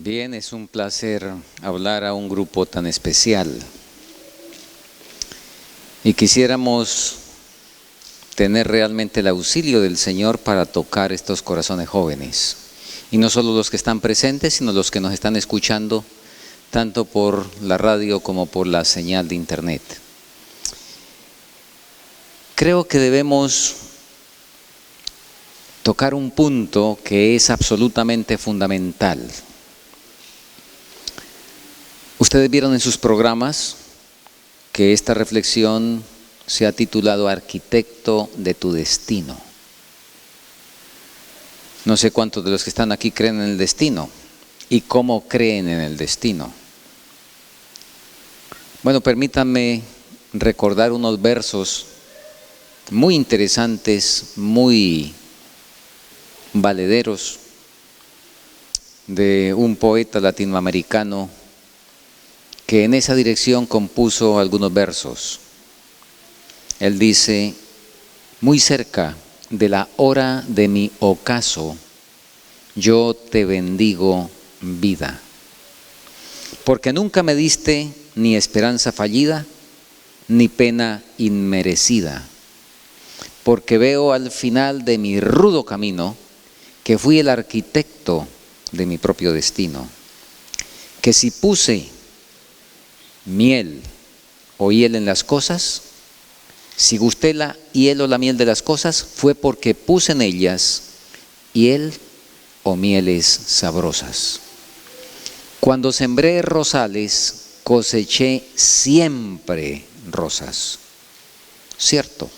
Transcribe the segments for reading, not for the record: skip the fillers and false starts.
Bien, es un placer hablar a un grupo tan especial. Y quisiéramos tener realmente el auxilio del Señor para tocar estos corazones jóvenes. Y no solo los que están presentes, sino los que nos están escuchando, tanto por la radio como por la señal de internet. Creo que debemos tocar un punto que es absolutamente fundamental. Ustedes vieron en sus programas que esta reflexión se ha titulado Arquitecto de tu destino. No sé cuántos de los que están aquí creen en el destino y cómo creen en el destino. Bueno, permítanme recordar unos versos muy interesantes, muy valederos de un poeta latinoamericano que en esa dirección compuso algunos versos. Él dice: muy cerca de la hora de mi ocaso, yo te bendigo, vida, porque nunca me diste ni esperanza fallida, ni pena inmerecida, porque veo al final de mi rudo camino que fui el arquitecto de mi propio destino, que si puse miel o hiel en las cosas, si gusté la hiel o la miel de las cosas, fue porque puse en ellas hiel o mieles sabrosas. Cuando sembré rosales, coseché siempre rosas. Cierto,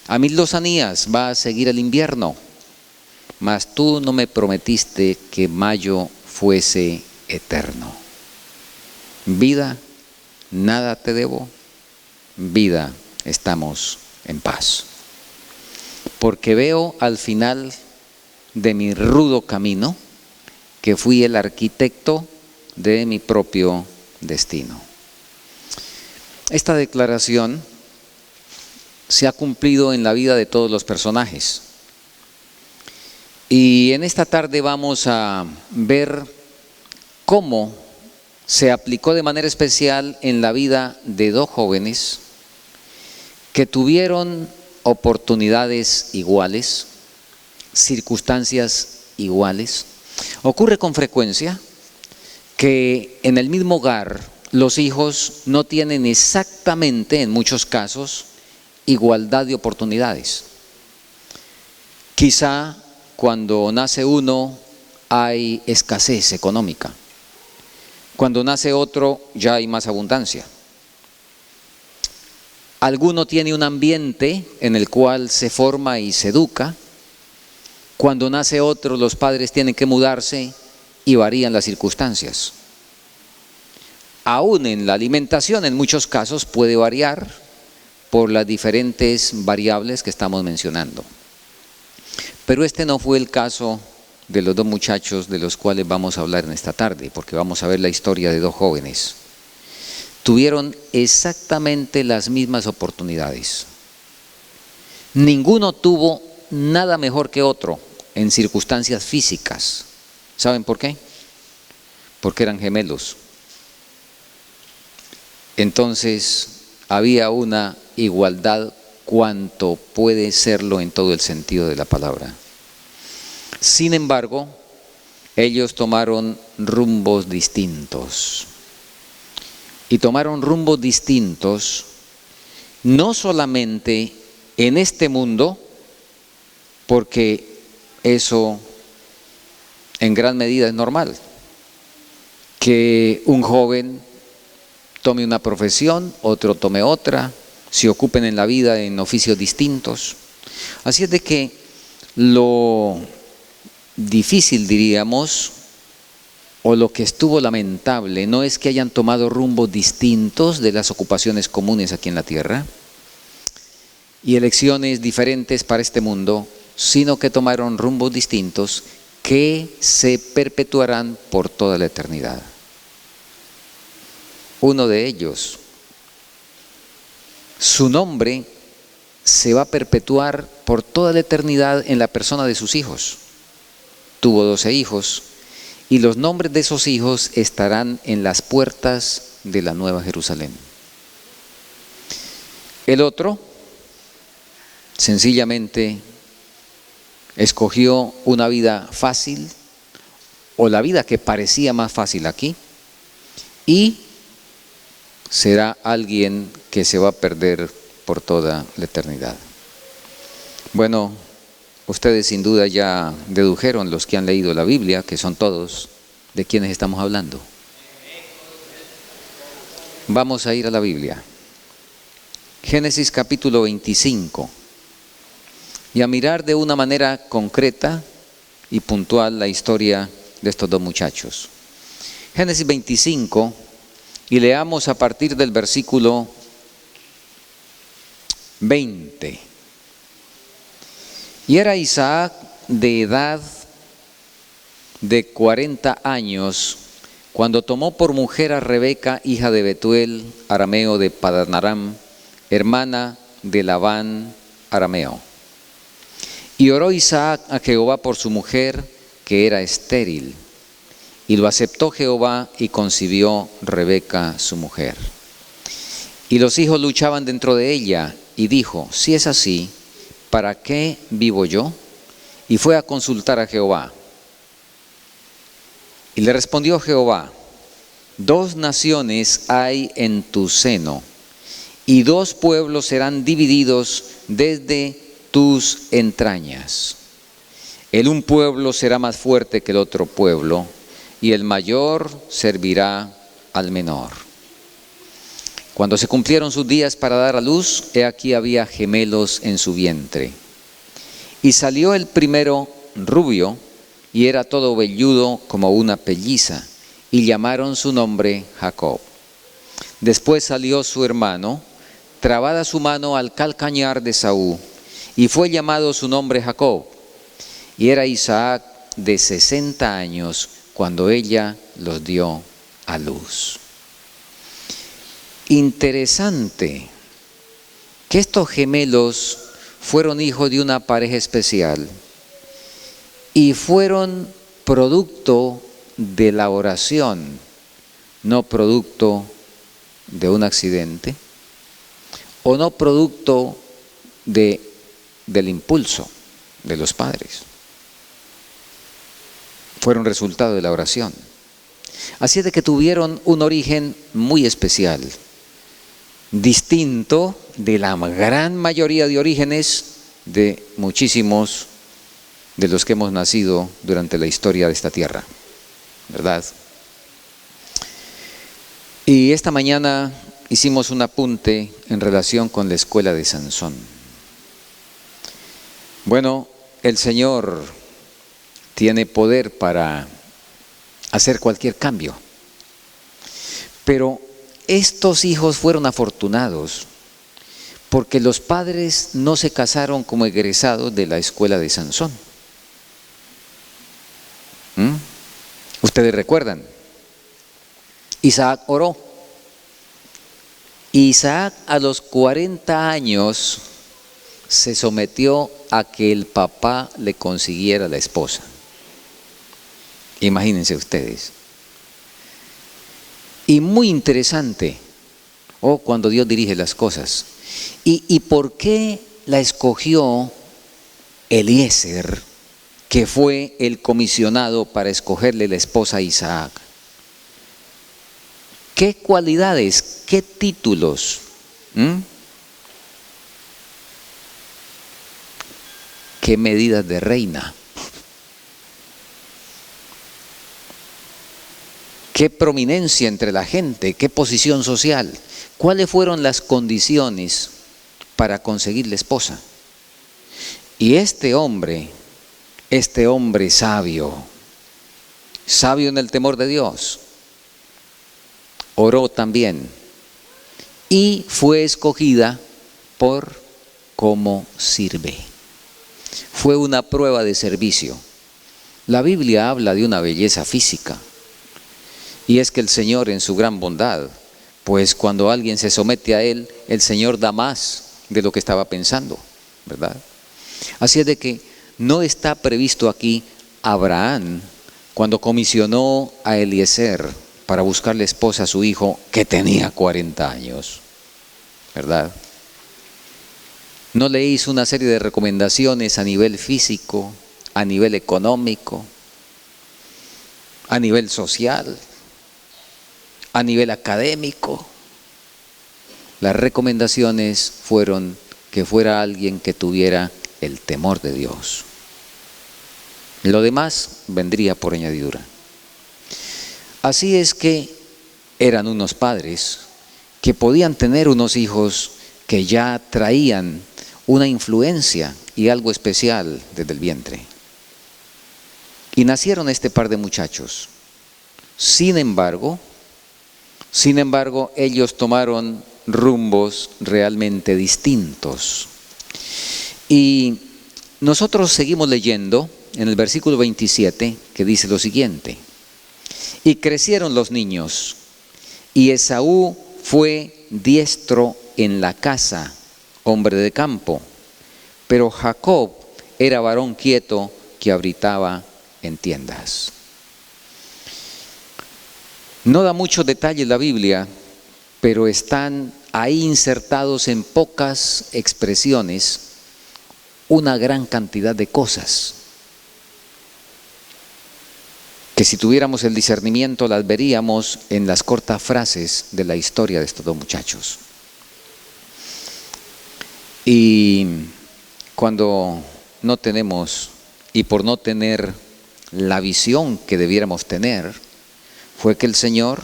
a mis lozanías va a seguir el invierno, mas tú no me prometiste que mayo fuese eterno. Vida, nada te debo, vida, estamos en paz. Porque veo al final de mi rudo camino que fui el arquitecto de mi propio destino. Esta declaración se ha cumplido en la vida de todos los personajes. Y en esta tarde vamos a ver cómo se aplicó de manera especial en la vida de dos jóvenes que tuvieron oportunidades iguales, circunstancias iguales. Ocurre con frecuencia que en el mismo hogar los hijos no tienen exactamente, en muchos casos, igualdad de oportunidades. Quizá cuando nace uno hay escasez económica. Cuando nace otro ya hay más abundancia. Alguno tiene un ambiente en el cual se forma y se educa. Cuando nace otro, los padres tienen que mudarse y varían las circunstancias. Aún en la alimentación, en muchos casos, puede variar por las diferentes variables que estamos mencionando. Pero este no fue el caso de los dos muchachos de los cuales vamos a hablar en esta tarde, porque vamos a ver la historia de dos jóvenes. Tuvieron exactamente las mismas oportunidades. Ninguno tuvo nada mejor que otro en circunstancias físicas. ¿Saben por qué? Porque eran gemelos. Entonces había una igualdad cuanto puede serlo en todo el sentido de la palabra. Sin embargo, ellos tomaron rumbos distintos. Y tomaron rumbos distintos no solamente en este mundo, porque eso en gran medida es normal, que un joven tome una profesión, otro tome otra, se ocupen en la vida en oficios distintos. Así es de que lo difícil, diríamos, o lo que estuvo lamentable, no es que hayan tomado rumbos distintos de las ocupaciones comunes aquí en la tierra y elecciones diferentes para este mundo, sino que tomaron rumbos distintos que se perpetuarán por toda la eternidad. Uno de ellos, su nombre se va a perpetuar por toda la eternidad en la persona de sus hijos. Tuvo 12 hijos y los nombres de esos hijos estarán en las puertas de la Nueva Jerusalén. El otro, sencillamente, escogió una vida fácil, o la vida que parecía más fácil aquí, y será alguien que se va a perder por toda la eternidad. Bueno, ustedes sin duda ya dedujeron, los que han leído la Biblia, que son todos, de quienes estamos hablando. Vamos a ir a la Biblia. Génesis capítulo 25. Y a mirar de una manera concreta y puntual la historia de estos dos muchachos. Génesis 25, y leamos a partir del versículo 20. Y era Isaac de edad de 40 años cuando tomó por mujer a Rebeca, hija de Betuel, arameo de Padan Aram, hermana de Labán, arameo. Y oró Isaac a Jehová por su mujer, que era estéril. Y lo aceptó Jehová y concibió Rebeca su mujer. Y los hijos luchaban dentro de ella, y dijo, si es así, ¿para qué vivo yo? Y fue a consultar a Jehová. Y le respondió Jehová, 2 naciones hay en tu seno, y 2 pueblos serán divididos desde tus entrañas. El un pueblo será más fuerte que el otro pueblo, y el mayor servirá al menor. Cuando se cumplieron sus días para dar a luz, he aquí había gemelos en su vientre. Y salió el primero rubio, y era todo velludo como una pelliza, y llamaron su nombre Jacob. Después salió su hermano, trabada su mano al calcañar de Esaú, y fue llamado su nombre Jacob. Y era Isaac de 60 años cuando ella los dio a luz. Interesante que estos gemelos fueron hijos de una pareja especial y fueron producto de la oración, no producto de un accidente o no producto del impulso de los padres. Fueron resultado de la oración. Así es de que tuvieron un origen muy especial, distinto de la gran mayoría de orígenes de muchísimos de los que hemos nacido durante la historia de esta tierra, ¿verdad? Y esta mañana hicimos un apunte en relación con la escuela de Sansón. Bueno, el Señor tiene poder para hacer cualquier cambio, pero estos hijos fueron afortunados porque los padres no se casaron como egresados de la escuela de Sansón. Ustedes recuerdan, Isaac oró. Isaac a los 40 años se sometió a que el papá le consiguiera la esposa. Imagínense ustedes. Y muy interesante, cuando Dios dirige las cosas. ¿Y por qué la escogió Eliezer, que fue el comisionado para escogerle la esposa a Isaac? ¿Qué cualidades, qué títulos? ¿Qué medidas de reina? ¿Qué prominencia entre la gente? ¿Qué posición social? ¿Cuáles fueron las condiciones para conseguir la esposa? Y este hombre sabio en el temor de Dios, oró también y fue escogida por cómo sirve. Fue una prueba de servicio. La Biblia habla de una belleza física. Y es que el Señor en su gran bondad, pues cuando alguien se somete a Él, el Señor da más de lo que estaba pensando, ¿verdad? Así es de que no está previsto aquí Abraham cuando comisionó a Eliezer para buscarle esposa a su hijo que tenía 40 años, ¿verdad? No le hizo una serie de recomendaciones a nivel físico, a nivel económico, a nivel social, a nivel académico. Las recomendaciones fueron que fuera alguien que tuviera el temor de Dios. Lo demás vendría por añadidura. Así es que eran unos padres que podían tener unos hijos que ya traían una influencia y algo especial desde el vientre. Y nacieron este par de muchachos. Sin embargo, ellos tomaron rumbos realmente distintos. Y nosotros seguimos leyendo en el versículo 27, que dice lo siguiente: y crecieron los niños, y Esaú fue diestro en la caza, hombre de campo, pero Jacob era varón quieto que habitaba en tiendas. No da muchos detalles la Biblia, pero están ahí insertados en pocas expresiones una gran cantidad de cosas que si tuviéramos el discernimiento las veríamos en las cortas frases de la historia de estos dos muchachos. Y cuando no tenemos, y por no tener la visión que debiéramos tener, fue que el Señor,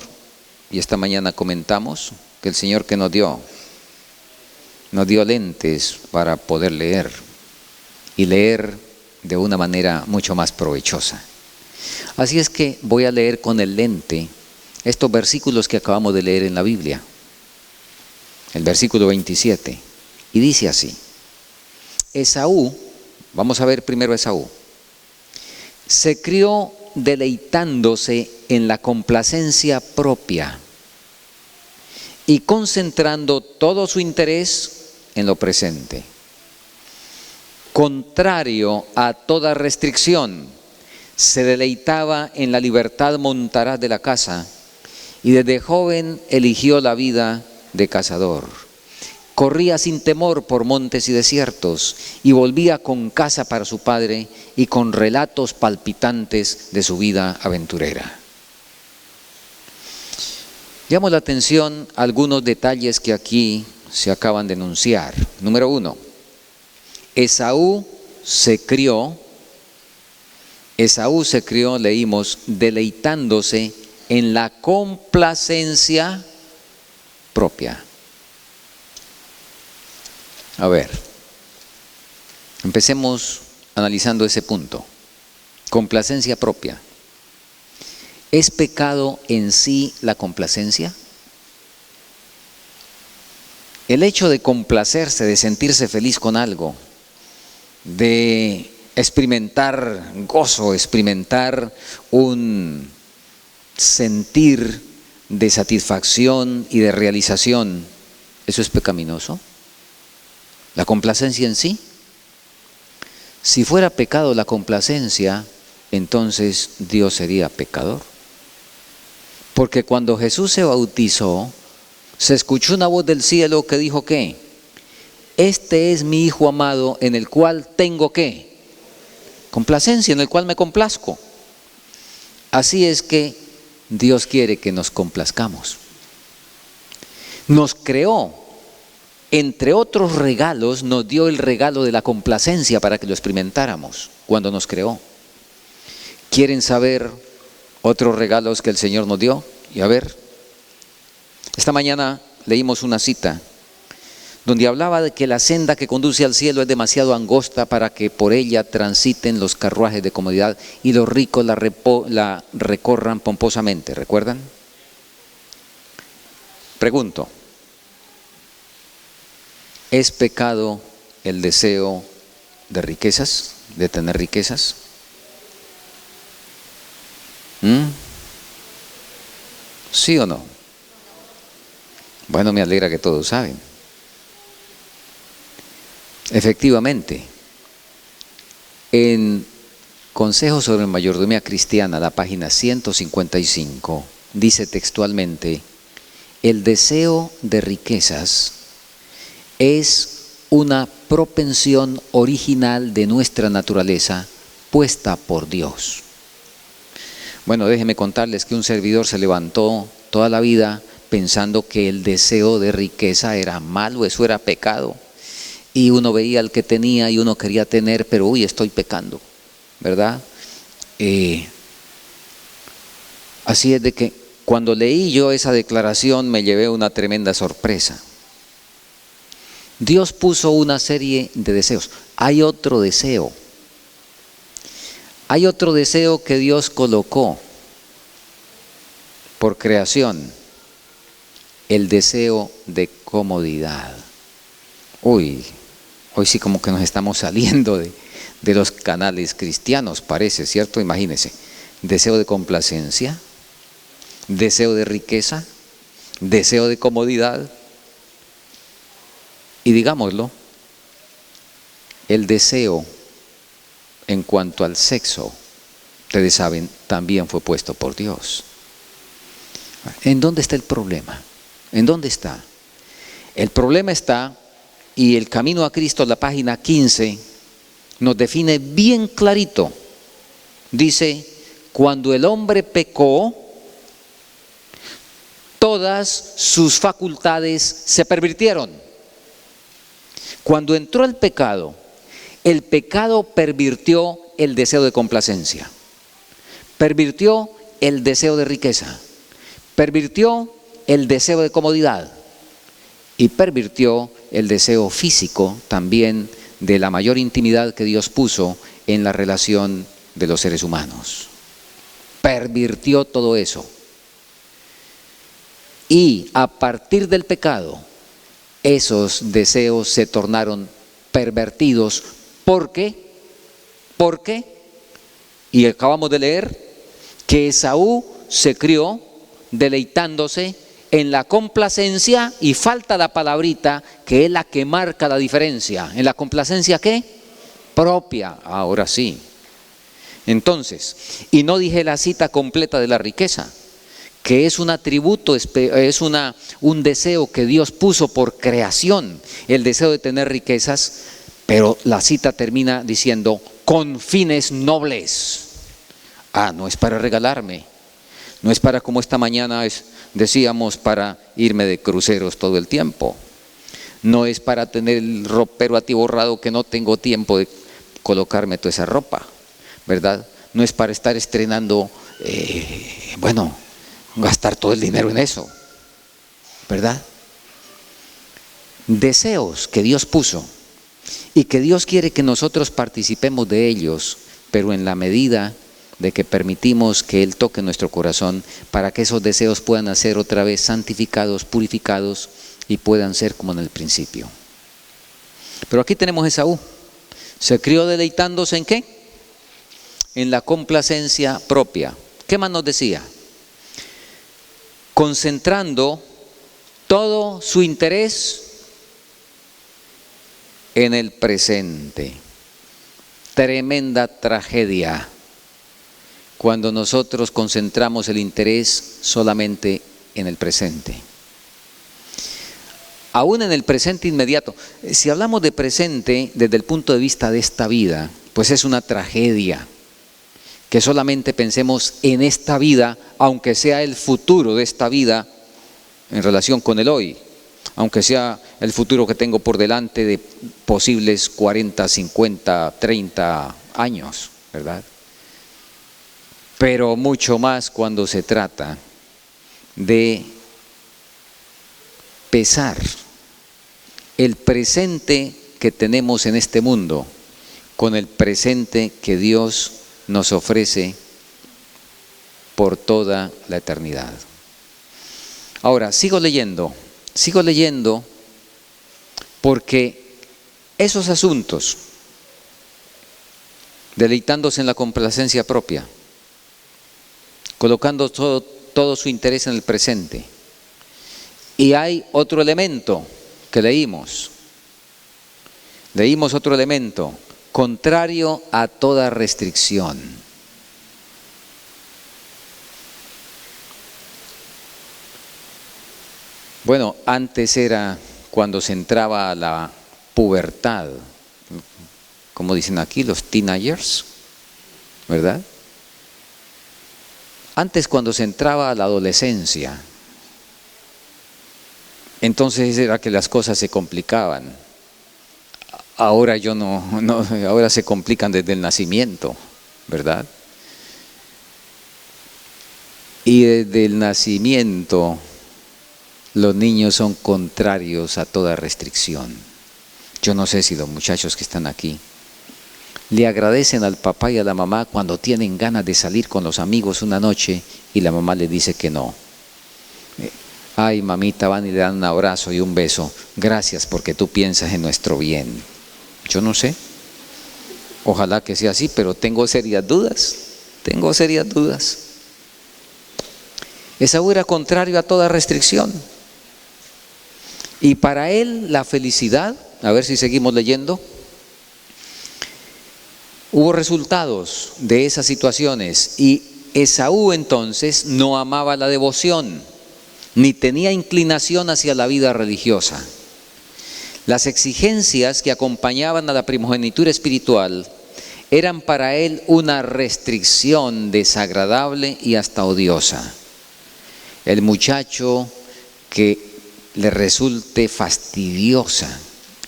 y esta mañana comentamos, que el Señor que nos dio lentes para poder leer, y leer de una manera mucho más provechosa. Así es que voy a leer con el lente estos versículos que acabamos de leer en la Biblia. El versículo 27, y dice así: Esaú, vamos a ver primero a Esaú, se crió deleitándose en la complacencia propia y concentrando todo su interés en lo presente. Contrario a toda restricción, se deleitaba en la libertad montaraz de la caza y desde joven eligió la vida de cazador. Corría sin temor por montes y desiertos y volvía con caza para su padre y con relatos palpitantes de su vida aventurera. Llamo la atención a algunos detalles que aquí se acaban de enunciar. Número 1, Esaú se crió, leímos, deleitándose en la complacencia propia. A ver, empecemos analizando ese punto. Complacencia propia. ¿Es pecado en sí la complacencia? El hecho de complacerse, de sentirse feliz con algo, de experimentar gozo, experimentar un sentir de satisfacción y de realización, ¿eso es pecaminoso? ¿La complacencia en sí? Si fuera pecado la complacencia, entonces Dios sería pecador. Porque cuando Jesús se bautizó, se escuchó una voz del cielo que dijo ¿qué? Este es mi Hijo amado en el cual tengo ¿qué? Complacencia, en el cual me complazco. Así es que Dios quiere que nos complazcamos. Nos creó, entre otros regalos, nos dio el regalo de la complacencia para que lo experimentáramos cuando nos creó. ¿Quieren saber otros regalos que el Señor nos dio? Y a ver, esta mañana leímos una cita donde hablaba de que la senda que conduce al cielo es demasiado angosta para que por ella transiten los carruajes de comodidad y los ricos la recorran pomposamente. ¿Recuerdan? Pregunto, ¿es pecado el deseo de riquezas, de tener riquezas? ¿Sí o no? Bueno, me alegra que todos saben. Efectivamente, en Consejos sobre mayordomía cristiana, la página 155, dice textualmente: el deseo de riquezas es una propensión original de nuestra naturaleza puesta por Dios. Bueno, déjenme contarles que un servidor se levantó toda la vida pensando que el deseo de riqueza era malo, eso era pecado. Y uno veía al que tenía y uno quería tener, pero uy, estoy pecando, ¿verdad? Así es de que cuando leí yo esa declaración me llevé una tremenda sorpresa. Dios puso una serie de deseos. Hay otro deseo que Dios colocó por creación: el deseo de comodidad. Uy, hoy sí como que nos estamos saliendo de los canales cristianos, parece, ¿cierto? Imagínense, deseo de complacencia, deseo de riqueza, deseo de comodidad. Y digámoslo, el deseo en cuanto al sexo, ustedes saben, también fue puesto por Dios. ¿En dónde está el problema? ¿En dónde está? El problema está, y el Camino a Cristo, la página 15, nos define bien clarito. Dice: cuando el hombre pecó, todas sus facultades se pervirtieron. Cuando entró el pecado pervirtió el deseo de complacencia, pervirtió el deseo de riqueza, pervirtió el deseo de comodidad y pervirtió el deseo físico también de la mayor intimidad que Dios puso en la relación de los seres humanos. Pervirtió todo eso. Y a partir del pecado, esos deseos se tornaron pervertidos. ¿Por qué? Y acabamos de leer que Esaú se crió deleitándose en la complacencia, y falta la palabrita que es la que marca la diferencia. ¿En la complacencia qué? Propia. Ahora sí. Entonces, y no dije la cita completa de la riqueza, que es un atributo, es un deseo que Dios puso por creación, el deseo de tener riquezas, pero la cita termina diciendo: con fines nobles. No es para regalarme, no es para, como esta mañana decíamos, para irme de cruceros todo el tiempo, no es para tener el ropero atiborrado que no tengo tiempo de colocarme toda esa ropa, ¿verdad? No es para estar estrenando, gastar todo el dinero en eso, ¿verdad? Deseos que Dios puso y que Dios quiere que nosotros participemos de ellos, pero en la medida de que permitimos que Él toque nuestro corazón para que esos deseos puedan ser otra vez santificados, purificados y puedan ser como en el principio. Pero aquí tenemos a Esaú. Se crió deleitándose ¿en qué? En la complacencia propia. ¿Qué más nos decía? Concentrando todo su interés en el presente. Tremenda tragedia cuando nosotros concentramos el interés solamente en el presente. Aún en el presente inmediato. Si hablamos de presente desde el punto de vista de esta vida, pues es una tragedia que solamente pensemos en esta vida, aunque sea el futuro de esta vida en relación con el hoy, aunque sea el futuro que tengo por delante de posibles 40, 50, 30 años, ¿verdad? Pero mucho más cuando se trata de pesar el presente que tenemos en este mundo con el presente que Dios nos ofrece por toda la eternidad. Ahora, sigo leyendo porque esos asuntos, deleitándose en la complacencia propia, colocando todo su interés en el presente. Y hay otro elemento que leímos otro elemento, contrario a toda restricción. Bueno, antes era cuando se entraba a la pubertad, como dicen aquí, los teenagers, ¿verdad? Antes cuando se entraba a la adolescencia, entonces era que las cosas se complicaban. Ahora ahora se complican desde el nacimiento, ¿verdad? Y desde el nacimiento los niños son contrarios a toda restricción. Yo no sé si los muchachos que están aquí le agradecen al papá y a la mamá cuando tienen ganas de salir con los amigos una noche y la mamá le dice que no. Ay, mamita, van y le dan un abrazo y un beso. Gracias porque tú piensas en nuestro bien. Yo no sé. Ojalá que sea así, pero tengo serias dudas. Tengo serias dudas. Esaú era contrario a toda restricción. Y para él la felicidad, a ver si seguimos leyendo, hubo resultados de esas situaciones y Esaú entonces no amaba la devoción, ni tenía inclinación hacia la vida religiosa. Las exigencias que acompañaban a la primogenitura espiritual eran para él una restricción desagradable y hasta odiosa. El muchacho que le resulte fastidiosa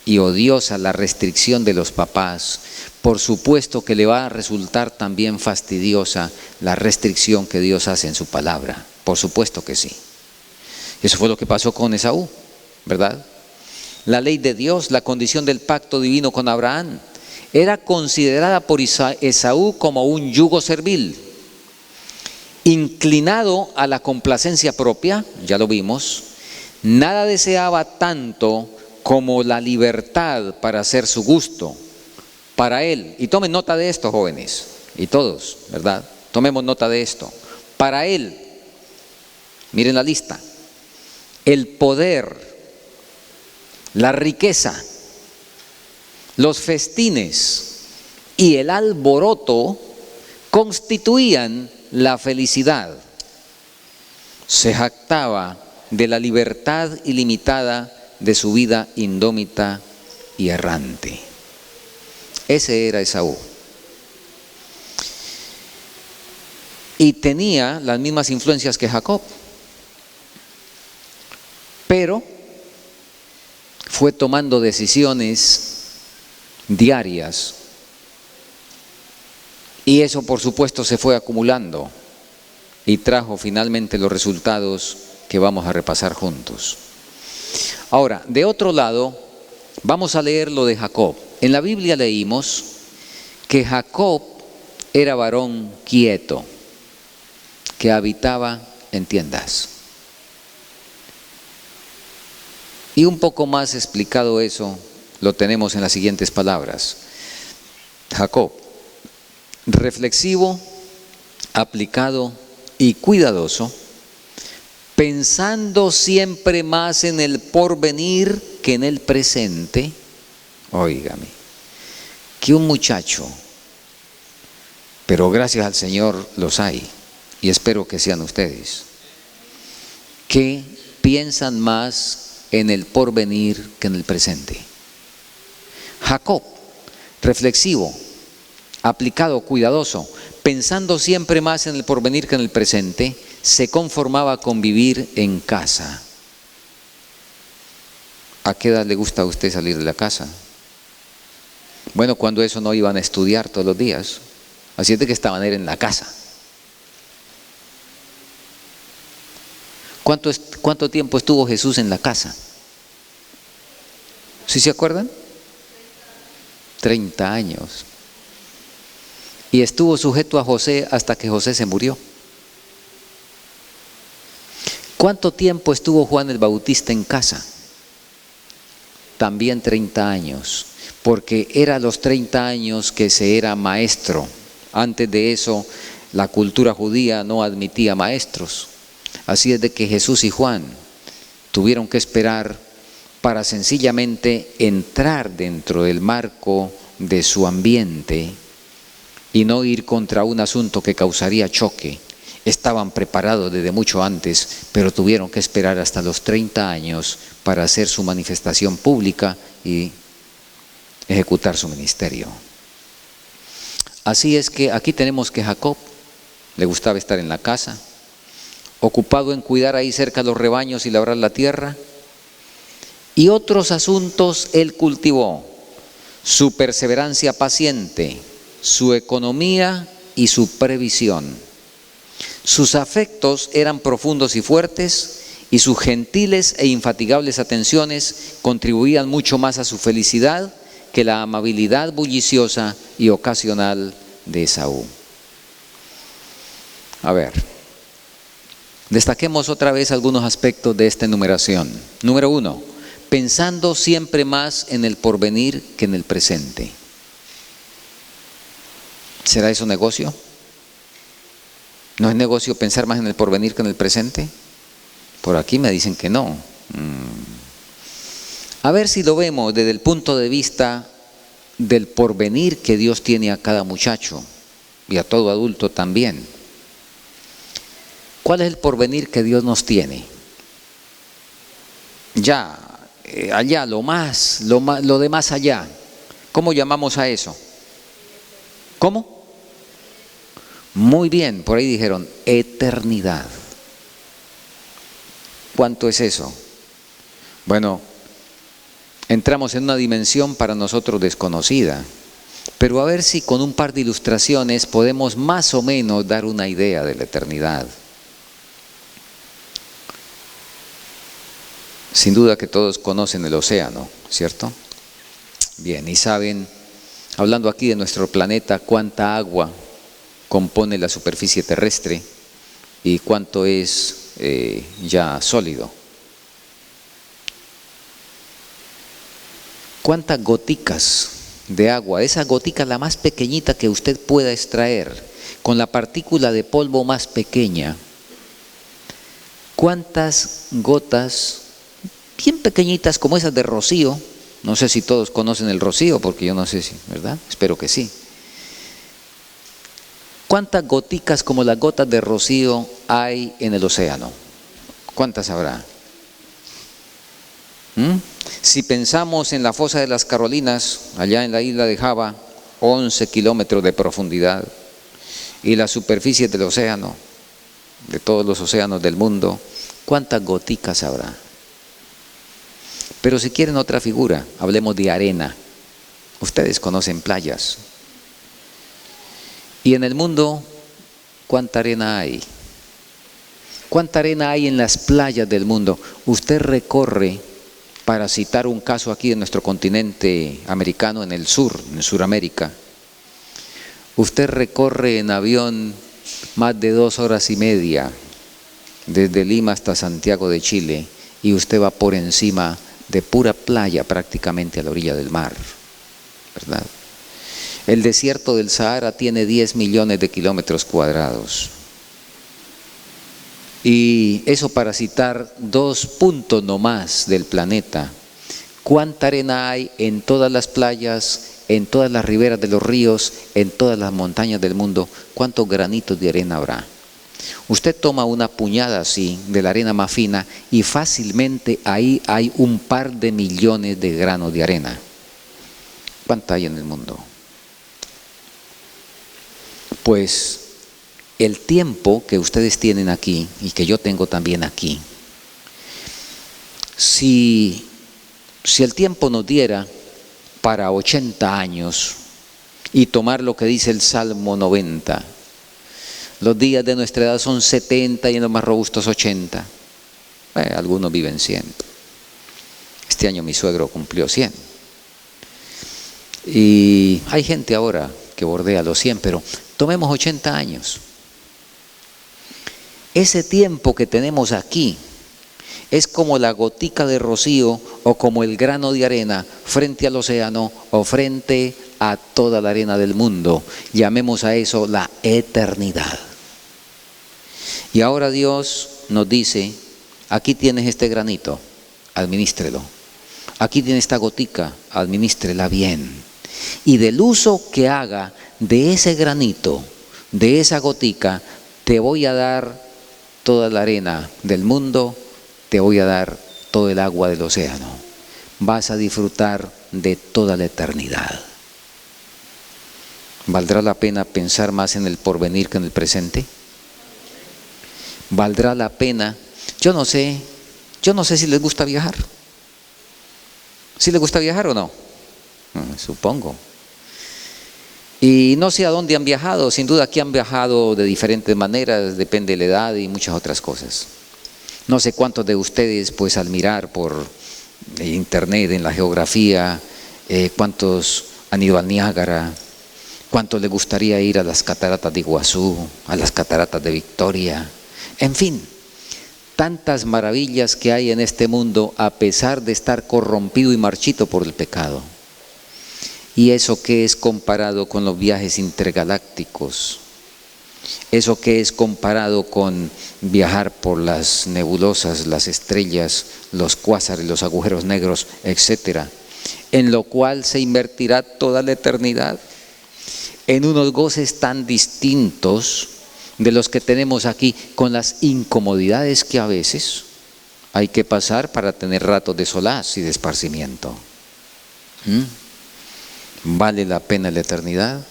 y odiosa la restricción de los papás, por supuesto que le va a resultar también fastidiosa la restricción que Dios hace en su palabra. Por supuesto que sí. Eso fue lo que pasó con Esaú, ¿verdad? La ley de Dios, la condición del pacto divino con Abraham, era considerada por Esaú como un yugo servil, inclinado a la complacencia propia, ya lo vimos. Nada deseaba tanto como la libertad para hacer su gusto para él. Y tomen nota de esto, jóvenes, y todos, ¿verdad? Tomemos nota de esto. Para él, miren la lista, el poder, la riqueza, los festines y el alboroto constituían la felicidad. Se jactaba de la libertad ilimitada de su vida indómita y errante. Ese era Esaú. Y tenía las mismas influencias que Jacob, pero fue tomando decisiones diarias y eso por supuesto se fue acumulando y trajo finalmente los resultados que vamos a repasar juntos. Ahora, de otro lado, vamos a leer lo de Jacob. En la Biblia leímos que Jacob era varón quieto, que habitaba en tiendas. Y un poco más explicado eso, lo tenemos en las siguientes palabras. Jacob, reflexivo, aplicado y cuidadoso, pensando siempre más en el porvenir que en el presente. Óigame, que un muchacho, pero gracias al Señor los hay, y espero que sean ustedes, que piensan más en el porvenir que en el presente. Jacob, reflexivo, aplicado, cuidadoso, pensando siempre más en el porvenir que en el presente, se conformaba con vivir en casa. ¿A qué edad le gusta a usted salir de la casa? Bueno, cuando eso no iban a estudiar todos los días, así es de que estaban en la casa. ¿Cuánto tiempo estuvo Jesús en la casa? ¿Sí se acuerdan? 30 años. Y estuvo sujeto a José hasta que José se murió. ¿Cuánto tiempo estuvo Juan el Bautista en casa? También 30 años, porque era a los 30 años que se era maestro. Antes de eso, la cultura judía no admitía maestros. Así es de que Jesús y Juan tuvieron que esperar para sencillamente entrar dentro del marco de su ambiente y no ir contra un asunto que causaría choque. Estaban preparados desde mucho antes, pero tuvieron que esperar hasta los 30 años para hacer su manifestación pública y ejecutar su ministerio. Así es que aquí tenemos que Jacob le gustaba estar en la casa, ocupado en cuidar ahí cerca los rebaños y labrar la tierra, y otros asuntos él cultivó: su perseverancia paciente, su economía y su previsión. Sus afectos eran profundos y fuertes, y sus gentiles e infatigables atenciones contribuían mucho más a su felicidad que la amabilidad bulliciosa y ocasional de Esaú. A ver, destaquemos otra vez algunos aspectos de esta enumeración. Número 1, pensando siempre más en el porvenir que en el presente. ¿Será eso negocio? ¿No es negocio pensar más en el porvenir que en el presente? Por aquí me dicen que no. A ver si lo vemos desde el punto de vista del porvenir que Dios tiene a cada muchacho y a todo adulto también. ¿Cuál es el porvenir que Dios nos tiene? Ya, allá, lo de más allá. ¿Cómo llamamos a eso? ¿Cómo? Muy bien, por ahí dijeron eternidad. ¿Cuánto es eso? Bueno, entramos en una dimensión para nosotros desconocida, pero a ver si con un par de ilustraciones podemos más o menos dar una idea de la eternidad. Sin duda que todos conocen el océano, ¿cierto? Bien, y saben, hablando aquí de nuestro planeta, cuánta agua compone la superficie terrestre y cuánto es ya sólido. ¿Cuántas goticas de agua, esa gotica la más pequeñita que usted pueda extraer, con la partícula de polvo más pequeña, cuántas gotas bien pequeñitas como esas de rocío? No sé si todos conocen el rocío, porque yo no sé si, ¿verdad? Espero que sí. ¿Cuántas goticas como las gotas de rocío hay en el océano? ¿Cuántas habrá? Si pensamos en la fosa de las Carolinas, allá en la isla de Java, 11 kilómetros de profundidad, y la superficie del océano, de todos los océanos del mundo, ¿cuántas goticas habrá? Pero si quieren otra figura, hablemos de arena. Ustedes conocen playas. Y en el mundo, ¿cuánta arena hay? ¿Cuánta arena hay en las playas del mundo? Usted recorre, para citar un caso aquí en nuestro continente americano, en el sur, en Sudamérica, usted recorre en avión más de 2 horas y media, desde Lima hasta Santiago de Chile, y usted va por encima de pura playa prácticamente a la orilla del mar, ¿verdad? El desierto del Sahara tiene 10 millones de kilómetros cuadrados. Y eso para citar 2 puntos nomás del planeta. ¿Cuánta arena hay en todas las playas, en todas las riberas de los ríos, en todas las montañas del mundo? ¿Cuántos granitos de arena habrá? Usted toma una puñada así de la arena más fina y fácilmente ahí hay un par de millones de granos de arena. ¿Cuánta hay en el mundo? Pues el tiempo que ustedes tienen aquí y que yo tengo también aquí, si el tiempo nos diera para 80 años y tomar lo que dice el Salmo 90, los días de nuestra edad son 70 y en los más robustos 80. Algunos viven 100. Este año mi suegro cumplió 100. Y hay gente ahora que bordea los 100, pero tomemos 80 años. Ese tiempo que tenemos aquí es como la gotica de rocío o como el grano de arena frente al océano o frente a toda la arena del mundo. Llamemos a eso la eternidad. Y ahora Dios nos dice, aquí tienes este granito, administrelo. Aquí tienes esta gotica, administrela bien. Y del uso que haga de ese granito, de esa gotica, te voy a dar toda la arena del mundo, te voy a dar todo el agua del océano. Vas a disfrutar de toda la eternidad. ¿Valdrá la pena pensar más en el porvenir que en el presente? ¿Valdrá la pena? Yo no sé si les gusta viajar. ¿Sí les gusta viajar o no? Supongo. Y no sé a dónde han viajado, sin duda aquí han viajado de diferentes maneras, depende de la edad y muchas otras cosas. No sé cuántos de ustedes, pues al mirar por internet, en la geografía, cuántos han ido al Niágara, cuántos les gustaría ir a las cataratas de Iguazú, a las cataratas de Victoria, en fin, tantas maravillas que hay en este mundo a pesar de estar corrompido y marchito por el pecado. ¿Y eso qué es comparado con los viajes intergalácticos? ¿Eso qué es comparado con viajar por las nebulosas, las estrellas, los cuásares, los agujeros negros, etcétera? En lo cual se invertirá toda la eternidad en unos goces tan distintos de los que tenemos aquí, con las incomodidades que a veces hay que pasar para tener ratos de solaz y de esparcimiento. ¿Vale la pena la eternidad?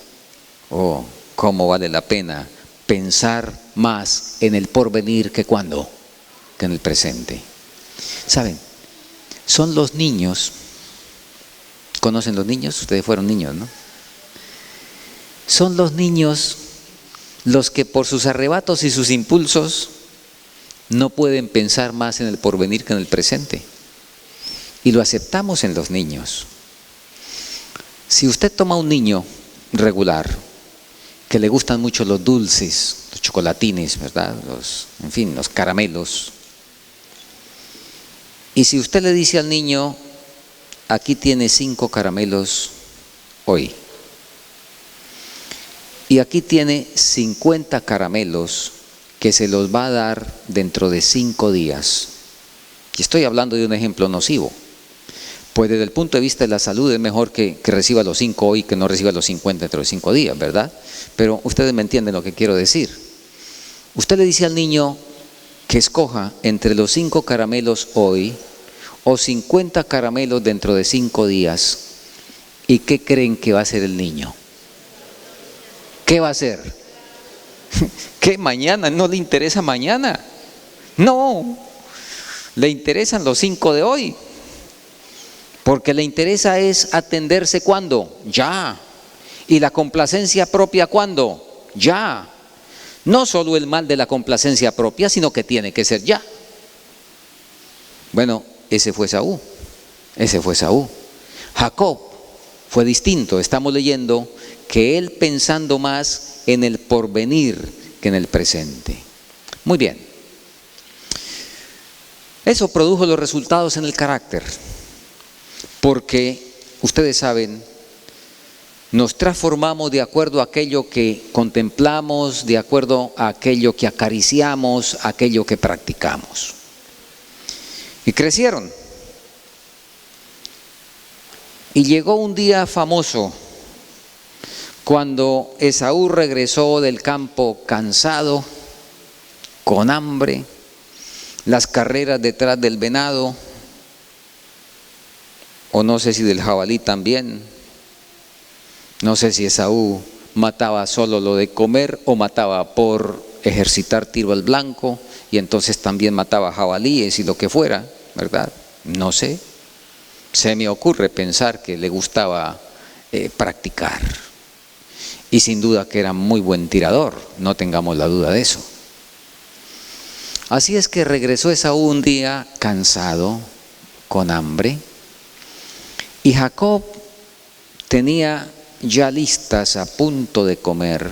¿O cómo vale la pena pensar más en el porvenir que cuándo? Que en el presente. ¿Saben? Son los niños. ¿Conocen los niños? Ustedes fueron niños, ¿no? Son los niños los que por sus arrebatos y sus impulsos no pueden pensar más en el porvenir que en el presente. Y lo aceptamos en los niños. Si usted toma un niño regular, que le gustan mucho los dulces, los chocolatines, ¿verdad? En fin, los caramelos. Y si usted le dice al niño, aquí tiene 5 caramelos hoy. Y aquí tiene 50 caramelos que se los va a dar dentro de 5 días. Y estoy hablando de un ejemplo nocivo. Pues desde el punto de vista de la salud es mejor que reciba los 5 hoy que no reciba los 50 dentro de 5 días, ¿verdad? Pero ustedes me entienden lo que quiero decir. Usted le dice al niño que escoja entre los 5 caramelos hoy o 50 caramelos dentro de 5 días. ¿Y qué creen que va a hacer el niño? ¿Qué va a hacer? ¿Qué mañana? ¿No le interesa mañana? No, le interesan los 5 de hoy. Porque le interesa es atenderse ¿cuándo? Ya. ¿Y la complacencia propia cuándo? Ya. No solo el mal de la complacencia propia, sino que tiene que ser ya. Bueno, ese fue Esaú. Jacob fue distinto. Estamos leyendo que él pensando más en el porvenir que en el presente. Muy bien. Eso produjo los resultados en el carácter. Porque, ustedes saben, nos transformamos de acuerdo a aquello que contemplamos, de acuerdo a aquello que acariciamos, a aquello que practicamos. Y crecieron. Y llegó un día famoso, cuando Esaú regresó del campo cansado, con hambre, las carreras detrás del venado, o no sé si del jabalí también. No sé si Esaú mataba solo lo de comer o mataba por ejercitar tiro al blanco y entonces también mataba jabalíes y lo que fuera, ¿verdad? No sé. Se me ocurre pensar que le gustaba practicar. Y sin duda que era muy buen tirador, no tengamos la duda de eso. Así es que regresó Esaú un día cansado, con hambre. Y Jacob tenía ya listas a punto de comer,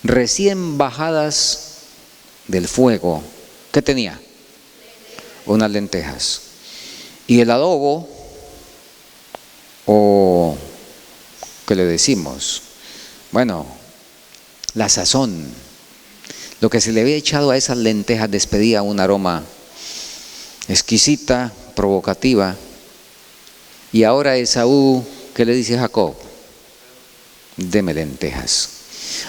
recién bajadas del fuego. ¿Qué tenía? Unas lentejas. Y el adobo, o ¿qué le decimos? Bueno, la sazón. Lo que se le había echado a esas lentejas despedía un aroma exquisita, provocativa. Y ahora Esaú, ¿qué le dice a Jacob? deme lentejas.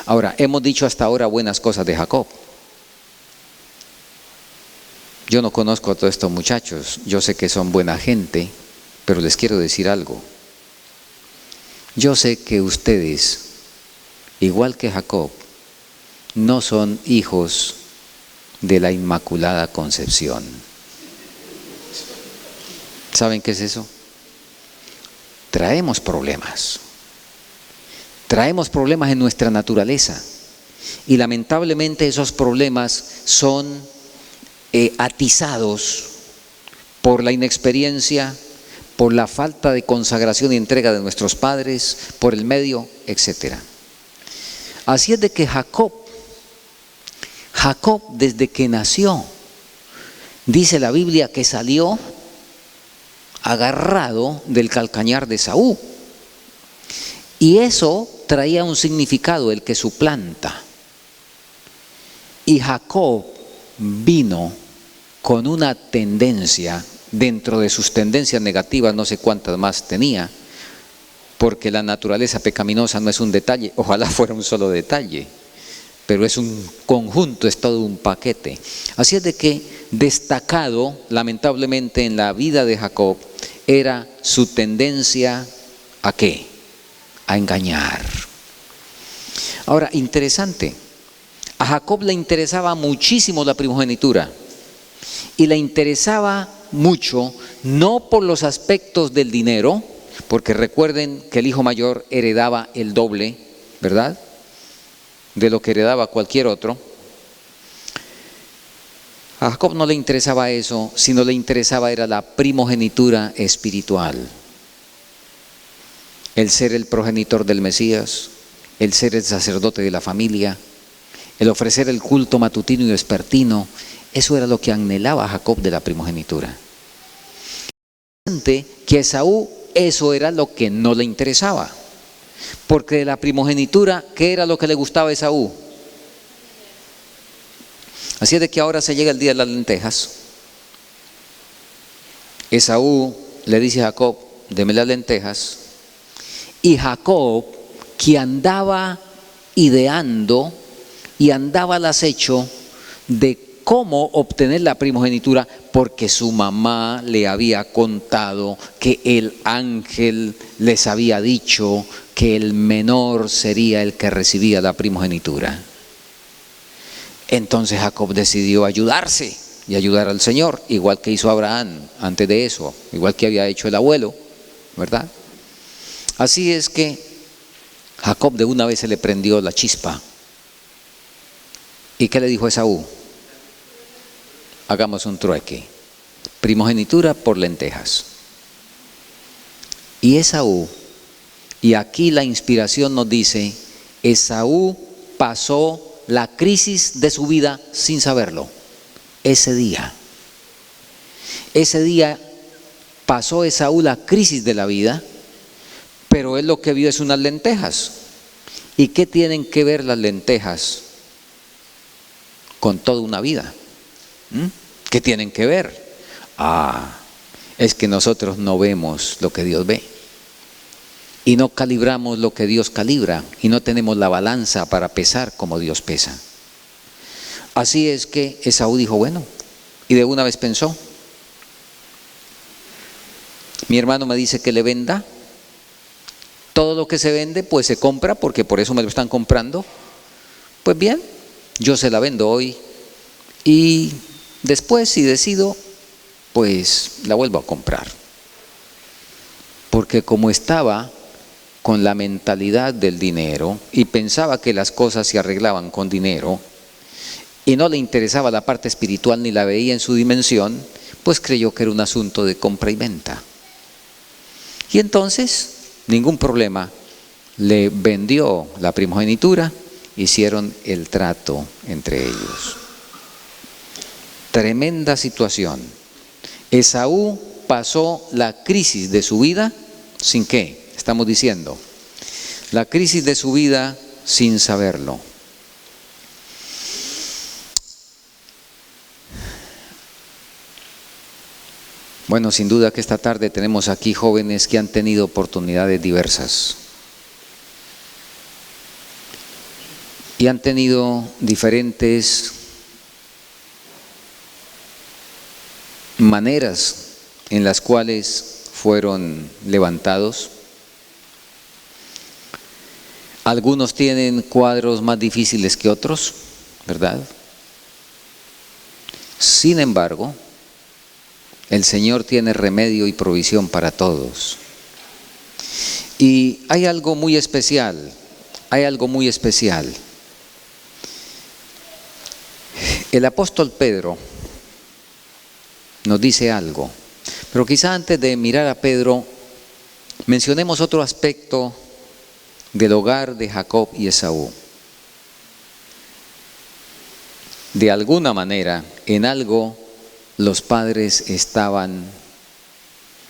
Ahora, hemos dicho hasta ahora buenas cosas de Jacob. Yo no conozco a todos estos muchachos, yo sé que son buena gente, pero les quiero decir algo. Yo sé que ustedes, igual que Jacob, no son hijos de la Inmaculada Concepción. ¿Saben qué es eso? Traemos problemas en nuestra naturaleza y lamentablemente esos problemas son atizados por la inexperiencia, por la falta de consagración y entrega de nuestros padres, por el medio, etc. Así es de que Jacob desde que nació, dice la Biblia que salió agarrado del calcañar de Esaú. Y eso traía un significado, el que suplanta. Y Jacob vino con una tendencia, dentro de sus tendencias negativas, no sé cuántas más tenía, porque la naturaleza pecaminosa no es un detalle, ojalá fuera un solo detalle, pero es un conjunto, es todo un paquete. Así es de que destacado, lamentablemente, en la vida de Jacob, era su tendencia ¿a qué? A engañar. Ahora, interesante, a Jacob le interesaba muchísimo la primogenitura y le interesaba mucho, no por los aspectos del dinero, porque recuerden que el hijo mayor heredaba el doble, ¿verdad?, de lo que heredaba cualquier otro. A Jacob no le interesaba eso, sino le interesaba era la primogenitura espiritual. El ser el progenitor del Mesías, el ser el sacerdote de la familia, el ofrecer el culto matutino y vespertino, eso era lo que anhelaba Jacob de la primogenitura. Que a Esaú eso era lo que no le interesaba, porque de la primogenitura, ¿qué era lo que le gustaba a Esaú? Así es de que ahora se llega el día de las lentejas. Esaú le dice a Jacob, deme las lentejas. Y Jacob, que andaba ideando y andaba al acecho de cómo obtener la primogenitura, porque su mamá le había contado que el ángel les había dicho que el menor sería el que recibía la primogenitura. Entonces Jacob decidió ayudarse y ayudar al Señor, igual que hizo Abraham antes de eso, igual que había hecho el abuelo, ¿verdad? Así es que Jacob de una vez se le prendió la chispa. ¿Y qué le dijo a Esaú? Hagamos un trueque, primogenitura por lentejas. Y Esaú, y aquí la inspiración nos dice, Esaú pasó la crisis de su vida sin saberlo. Ese día pasó Esaú la crisis de la vida, pero él lo que vio es unas lentejas. ¿Y qué tienen que ver las lentejas con toda una vida? ¿Qué tienen que ver? Es que nosotros no vemos lo que Dios ve y no calibramos lo que Dios calibra y no tenemos la balanza para pesar como Dios pesa. Así es que Esaú dijo, bueno, y de una vez pensó, mi hermano me dice que le venda, todo lo que se vende pues se compra porque por eso me lo están comprando, pues bien, yo se la vendo hoy y después si decido pues la vuelvo a comprar, porque como estaba con la mentalidad del dinero y pensaba que las cosas se arreglaban con dinero y no le interesaba la parte espiritual ni la veía en su dimensión, pues creyó que era un asunto de compra y venta. Y entonces, ningún problema, le vendió la primogenitura, hicieron el trato entre ellos. Tremenda situación. Esaú pasó la crisis de su vida sin qué. Estamos diciendo, la crisis de su vida sin saberlo. Bueno, sin duda que esta tarde tenemos aquí jóvenes que han tenido oportunidades diversas. y han tenido diferentes maneras en las cuales fueron levantados. Algunos tienen cuadros más difíciles que otros, ¿verdad? Sin embargo, el Señor tiene remedio y provisión para todos. Y hay algo muy especial, El apóstol Pedro nos dice algo, pero quizá antes de mirar a Pedro, mencionemos otro aspecto del hogar de Jacob y Esaú. De alguna manera, en algo, los padres estaban,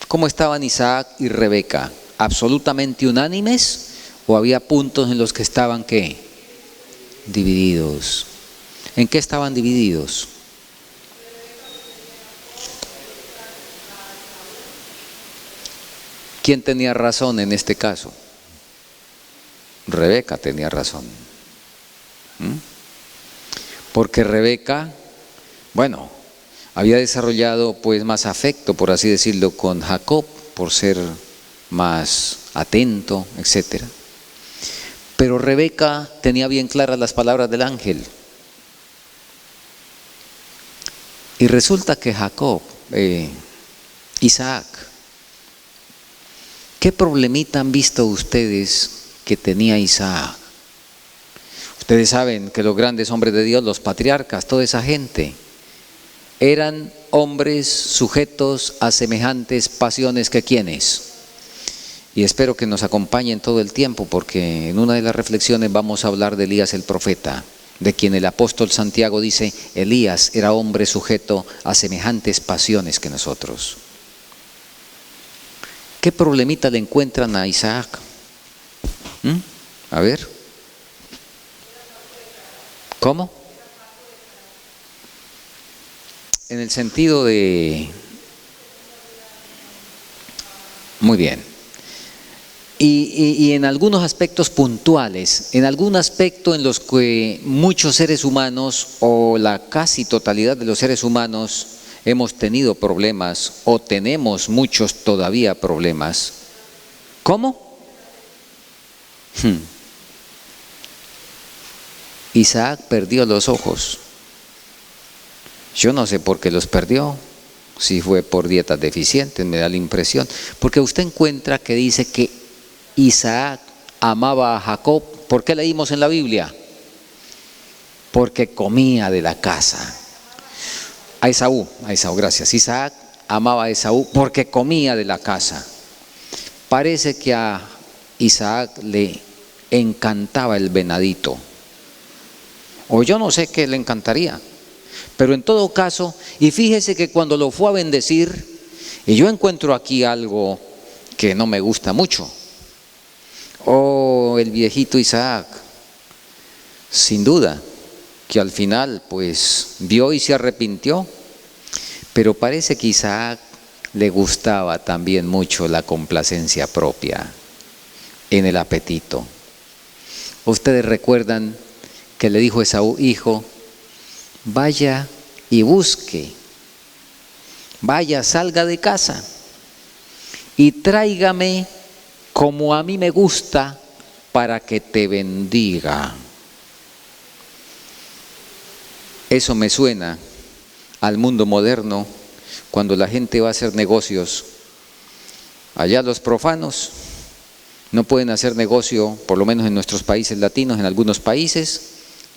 ¿cómo estaban Isaac y Rebeca? ¿Absolutamente unánimes? ¿O había puntos en los que estaban, qué? Divididos. ¿En qué estaban divididos? ¿Quién tenía razón en este caso? Rebeca tenía razón. Porque Rebeca, bueno, había desarrollado pues más afecto, por así decirlo, con Jacob, por ser más atento, etc. Pero Rebeca tenía bien claras las palabras del ángel. Y resulta que Isaac, ¿qué problemita han visto ustedes que tenía Isaac? Ustedes saben que los grandes hombres de Dios, los patriarcas, toda esa gente, eran hombres sujetos a semejantes pasiones que ¿quiénes? Y espero que nos acompañen todo el tiempo, porque en una de las reflexiones vamos a hablar de Elías el profeta, de quien el apóstol Santiago dice, Elías era hombre sujeto a semejantes pasiones que nosotros. ¿Qué problemita le encuentran a Isaac? A ver. ¿Cómo? En el sentido de... Muy bien. Y en algunos aspectos puntuales, en algún aspecto en los que muchos seres humanos o la casi totalidad de los seres humanos hemos tenido problemas o tenemos muchos todavía problemas. ¿Cómo? Isaac perdió los ojos. Yo no sé por qué los perdió, si fue por dietas deficientes, me da la impresión, porque usted encuentra que dice que Isaac amaba a Jacob. ¿Por qué leímos en la Biblia? Porque comía de la casa. A Esaú, gracias. Isaac amaba a Esaú porque comía de la casa. Parece que a Isaac le encantaba el venadito. O yo no sé qué le encantaría. Pero en todo caso, y fíjese que cuando lo fue a bendecir, y yo encuentro aquí algo que no me gusta mucho. Oh, el viejito Isaac, sin duda, que al final pues vio y se arrepintió, pero parece que Isaac le gustaba también mucho la complacencia propia en el apetito. Ustedes recuerdan que le dijo Esaú, hijo, vaya y busque, vaya, salga de casa y tráigame como a mí me gusta para que te bendiga. Eso me suena al mundo moderno, cuando la gente va a hacer negocios. Allá los profanos no pueden hacer negocio, por lo menos en nuestros países latinos, en algunos países,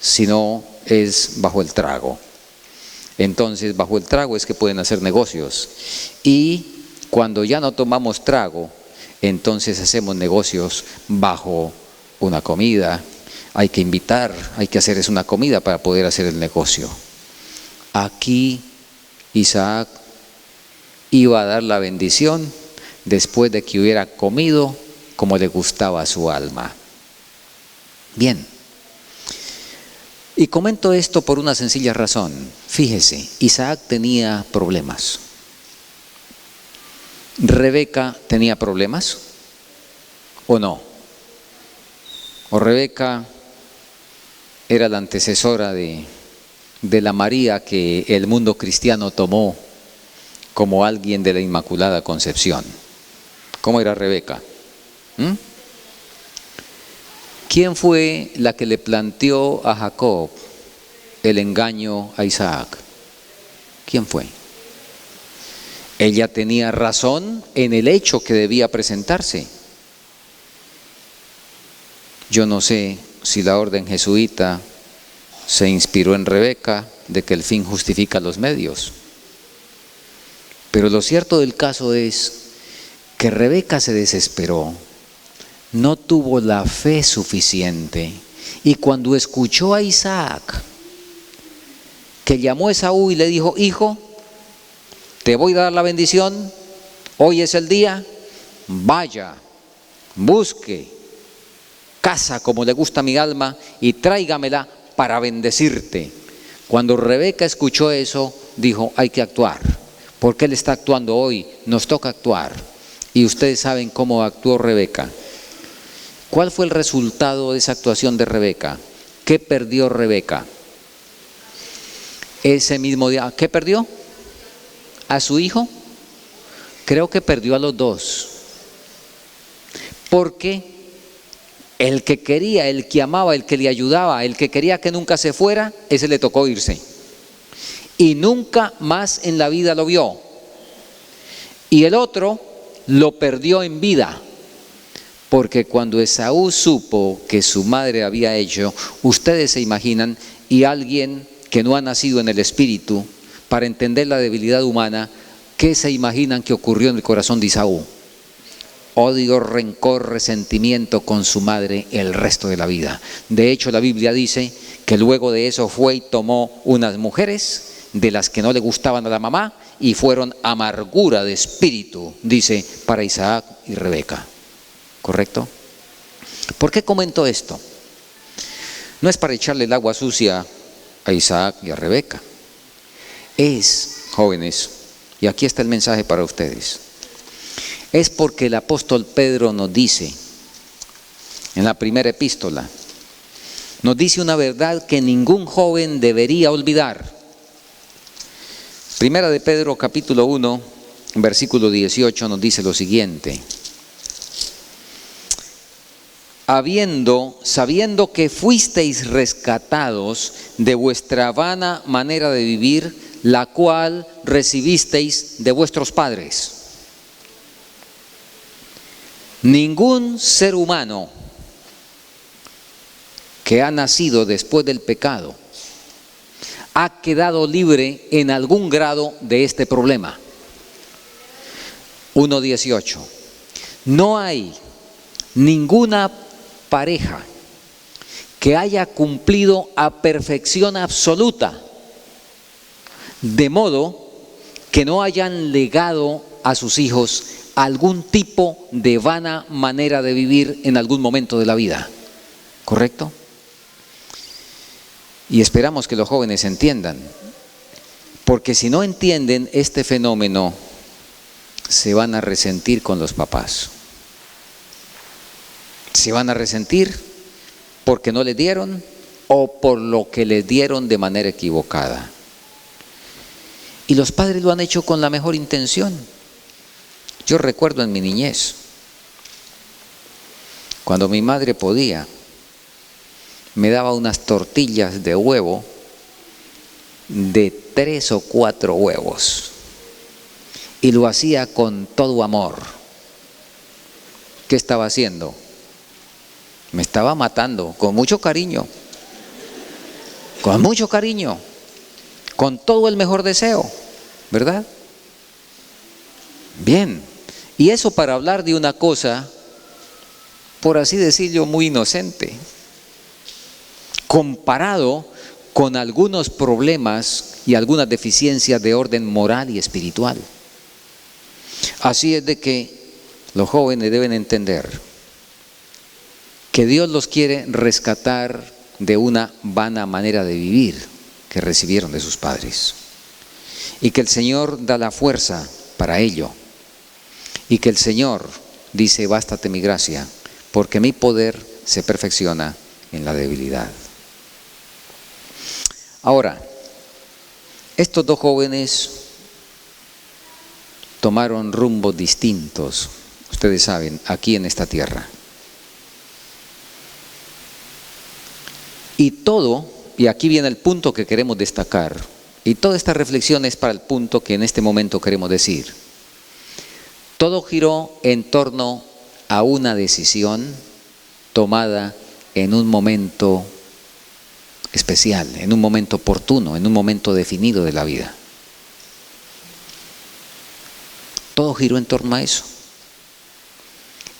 si no es bajo el trago. Entonces, bajo el trago es que pueden hacer negocios. Y cuando ya no tomamos trago, entonces hacemos negocios bajo una comida. Hay que invitar, hay que hacer una comida para poder hacer el negocio. Aquí Isaac iba a dar la bendición después de que hubiera comido como le gustaba a su alma. Bien. Y comento esto por una sencilla razón. Fíjese, Isaac tenía problemas. ¿Rebeca tenía problemas o no? ¿O Rebeca era la antecesora de la María que el mundo cristiano tomó como alguien de la Inmaculada Concepción. ¿Cómo era Rebeca? ¿Quién fue la que le planteó a Jacob el engaño a Isaac? ¿Quién fue? Ella tenía razón en el hecho que debía presentarse. Yo no sé si la orden jesuita se inspiró en Rebeca de que el fin justifica los medios. Pero lo cierto del caso es que Rebeca se desesperó, no tuvo la fe suficiente, y cuando escuchó a Isaac, que llamó a Esaú y le dijo: hijo, te voy a dar la bendición, hoy es el día, vaya, busque, casa como le gusta a mi alma y tráigamela para bendecirte. Cuando Rebeca escuchó eso, dijo: hay que actuar, porque Él está actuando hoy, nos toca actuar. Y ustedes saben cómo actuó Rebeca. ¿Cuál fue el resultado de esa actuación de Rebeca? ¿Qué perdió Rebeca? Ese mismo día, ¿qué perdió? ¿A su hijo? Creo que perdió a los dos. Porque el que quería, el que amaba, el que le ayudaba, el que quería que nunca se fuera, ese le tocó irse. Y nunca más en la vida lo vio. Y el otro lo perdió en vida. Porque cuando Esaú supo que su madre había hecho, ustedes se imaginan, y alguien que no ha nacido en el espíritu, para entender la debilidad humana, ¿qué se imaginan que ocurrió en el corazón de Esaú? Odio, rencor, resentimiento con su madre el resto de la vida. De hecho, la Biblia dice que luego de eso fue y tomó unas mujeres de las que no le gustaban a la mamá y fueron amargura de espíritu, dice, para Isaac y Rebeca. ¿Correcto? ¿Por qué comento esto? No es para echarle el agua sucia a Isaac y a Rebeca. Es, jóvenes, y aquí está el mensaje para ustedes, es porque el apóstol Pedro nos dice, en la primera epístola, nos dice una verdad que ningún joven debería olvidar. Primera de Pedro, capítulo 1, versículo 18, nos dice lo siguiente: sabiendo que fuisteis rescatados de vuestra vana manera de vivir, la cual recibisteis de vuestros padres. Ningún ser humano que ha nacido después del pecado ha quedado libre en algún grado de este problema. 1:18. No hay ninguna pareja que haya cumplido a perfección absoluta, de modo que no hayan legado a sus hijos algún tipo de vana manera de vivir en algún momento de la vida. ¿Correcto? Y esperamos que los jóvenes entiendan, porque si no entienden este fenómeno, se van a resentir con los papás. Se van a resentir porque no les dieron o por lo que les dieron de manera equivocada. Y los padres lo han hecho con la mejor intención. Yo recuerdo en mi niñez, cuando mi madre podía, me daba unas tortillas de huevo de 3 o 4 huevos y lo hacía con todo amor. ¿Qué estaba haciendo? Me estaba matando con mucho cariño, con todo el mejor deseo, ¿verdad? Bien, y eso para hablar de una cosa, por así decirlo, muy inocente, comparado con algunos problemas y algunas deficiencias de orden moral y espiritual. Así es de que los jóvenes deben entender que Dios los quiere rescatar de una vana manera de vivir que recibieron de sus padres, y que el Señor da la fuerza para ello, y que el Señor dice: bástate mi gracia, porque mi poder se perfecciona en la debilidad. Ahora, estos dos jóvenes tomaron rumbos distintos, ustedes saben, aquí en esta tierra. Y aquí viene el punto que queremos destacar, y toda esta reflexión es para el punto que en este momento queremos decir. Todo giró en torno a una decisión tomada en un momento especial, en un momento oportuno, en un momento definido de la vida. Todo giró en torno a eso.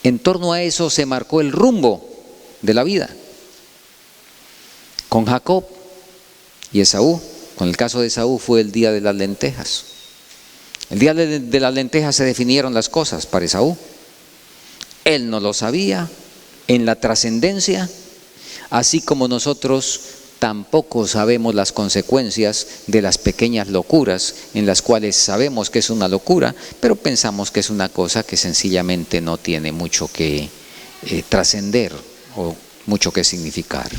En torno a eso se marcó el rumbo de la vida. Con Jacob y Esaú, con el caso de Esaú fue el día de las lentejas. El día de las lentejas se definieron las cosas para Esaú. Él no lo sabía en la trascendencia, así como nosotros tampoco sabemos las consecuencias de las pequeñas locuras en las cuales sabemos que es una locura, pero pensamos que es una cosa que sencillamente no tiene mucho que trascender o mucho que significar.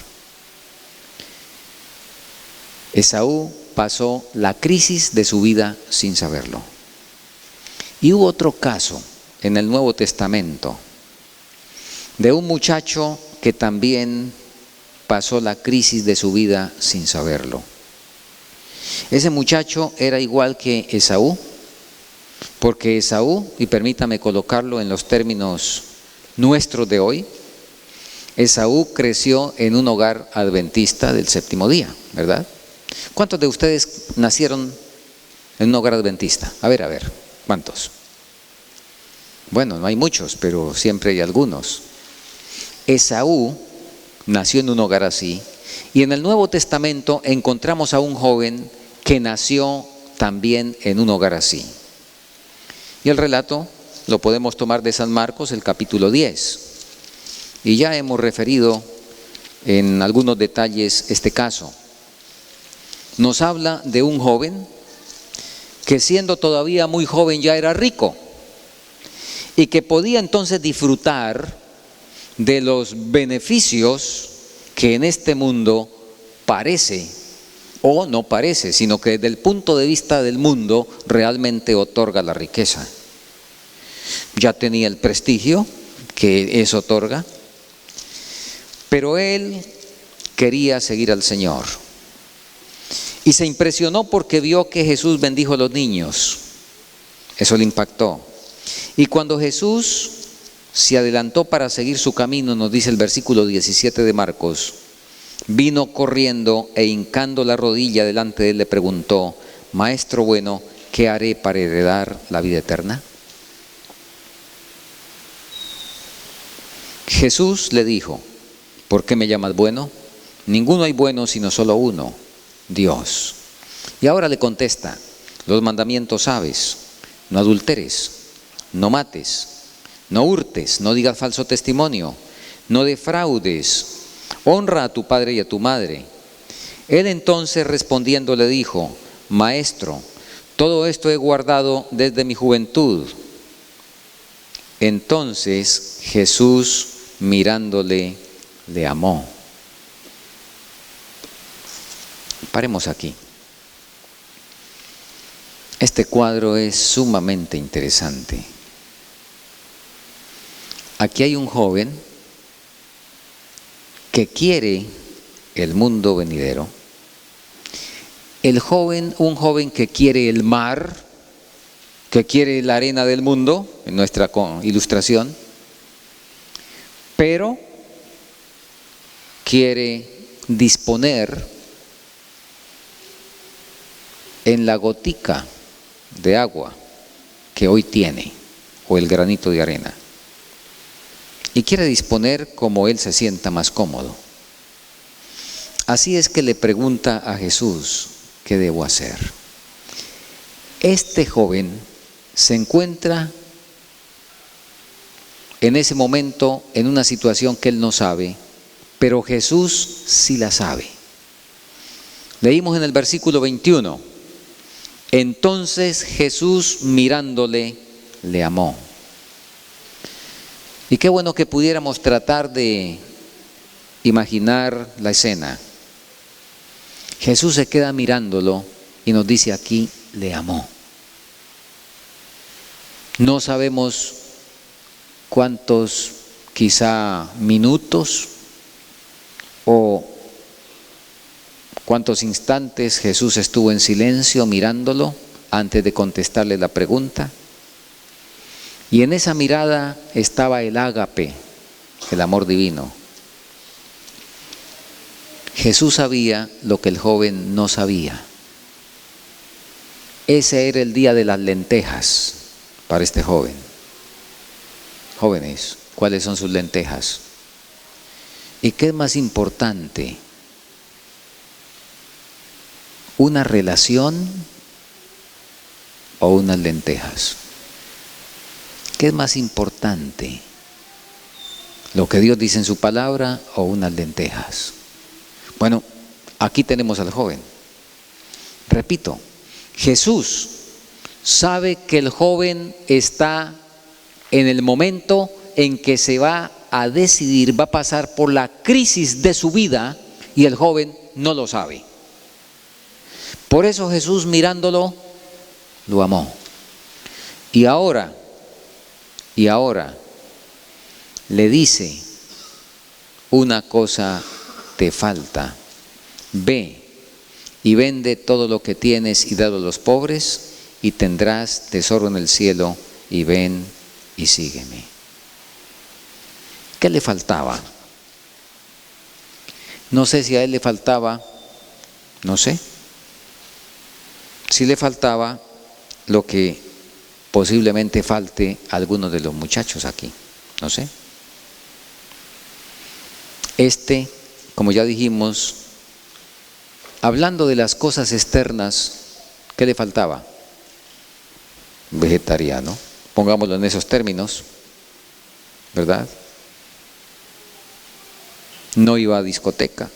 Esaú pasó la crisis de su vida sin saberlo. Y hubo otro caso en el Nuevo Testamento de un muchacho que también pasó la crisis de su vida sin saberlo. Ese muchacho era igual que Esaú, porque Esaú, y permítame colocarlo en los términos nuestros de hoy, Esaú creció en un hogar adventista del séptimo día, ¿verdad? ¿Cuántos de ustedes nacieron en un hogar adventista? A ver, ¿cuántos? Bueno, no hay muchos, pero siempre hay algunos. Esaú nació en un hogar así, y en el Nuevo Testamento encontramos a un joven que nació también en un hogar así. Y el relato lo podemos tomar de San Marcos, el capítulo 10. Y ya hemos referido en algunos detalles este caso. Nos habla de un joven que siendo todavía muy joven ya era rico y que podía entonces disfrutar de los beneficios que en este mundo parece o no parece, sino que desde el punto de vista del mundo realmente otorga la riqueza. Ya tenía el prestigio que eso otorga, pero él quería seguir al Señor. Y se impresionó porque vio que Jesús bendijo a los niños. Eso le impactó. Y cuando Jesús se adelantó para seguir su camino, nos dice el versículo 17 de Marcos, vino corriendo e hincando la rodilla delante de él le preguntó: Maestro bueno, ¿qué haré para heredar la vida eterna? Jesús le dijo: ¿por qué me llamas bueno? Ninguno hay bueno sino solo uno, Dios. Y ahora le contesta: los mandamientos sabes: no adulteres, no mates, no hurtes, no digas falso testimonio, no defraudes, honra a tu padre y a tu madre. Él entonces respondiendo le dijo: Maestro, todo esto he guardado desde mi juventud. Entonces Jesús, mirándole, le amó. Paremos aquí. Este cuadro es sumamente interesante. Aquí hay un joven que quiere el mundo venidero. Un joven que quiere el mar, que quiere la arena del mundo, en nuestra ilustración, pero quiere disponer en la gotica de agua que hoy tiene, o el granito de arena, y quiere disponer como él se sienta más cómodo. Así es que le pregunta a Jesús: ¿qué debo hacer? Este joven se encuentra en ese momento en una situación que él no sabe, pero Jesús sí la sabe. Leímos en el versículo 21: entonces Jesús mirándole, le amó. Y qué bueno que pudiéramos tratar de imaginar la escena. Jesús se queda mirándolo y nos dice aquí, le amó. No sabemos cuántos, quizá minutos o cuántos instantes Jesús estuvo en silencio mirándolo antes de contestarle la pregunta. Y en esa mirada estaba el ágape, el amor divino. Jesús sabía lo que el joven no sabía. Ese era el día de las lentejas para este joven. Jóvenes, ¿cuáles son sus lentejas? ¿Y qué es más importante? ¿Una relación o unas lentejas? ¿Qué es más importante? ¿Lo que Dios dice en su palabra o unas lentejas? Bueno, aquí tenemos al joven. Repito, Jesús sabe que el joven está en el momento en que se va a decidir, va a pasar por la crisis de su vida y el joven no lo sabe. Por eso Jesús mirándolo, lo amó. Y ahora le dice, una cosa te falta, ve y vende todo lo que tienes y dalo a los pobres y tendrás tesoro en el cielo y ven y sígueme. ¿Qué le faltaba? No sé si a él le faltaba, no sé. Si le faltaba lo que posiblemente falte a algunos de los muchachos aquí, no sé. Como ya dijimos, hablando de las cosas externas, ¿qué le faltaba? Vegetariano, pongámoslo en esos términos, ¿verdad? No iba a discoteca,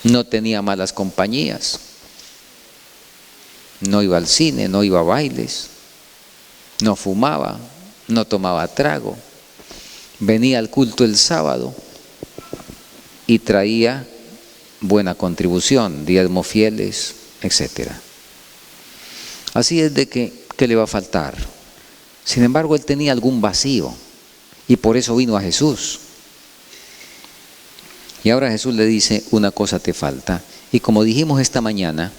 no tenía malas compañías, no iba al cine, no iba a bailes, no fumaba, no tomaba trago, venía al culto el sábado y traía buena contribución, diezmos fieles, etc. Así es de que, ¿qué le va a faltar? Sin embargo, él tenía algún vacío y por eso vino a Jesús. Y ahora Jesús le dice, una cosa te falta. Y como dijimos esta mañana,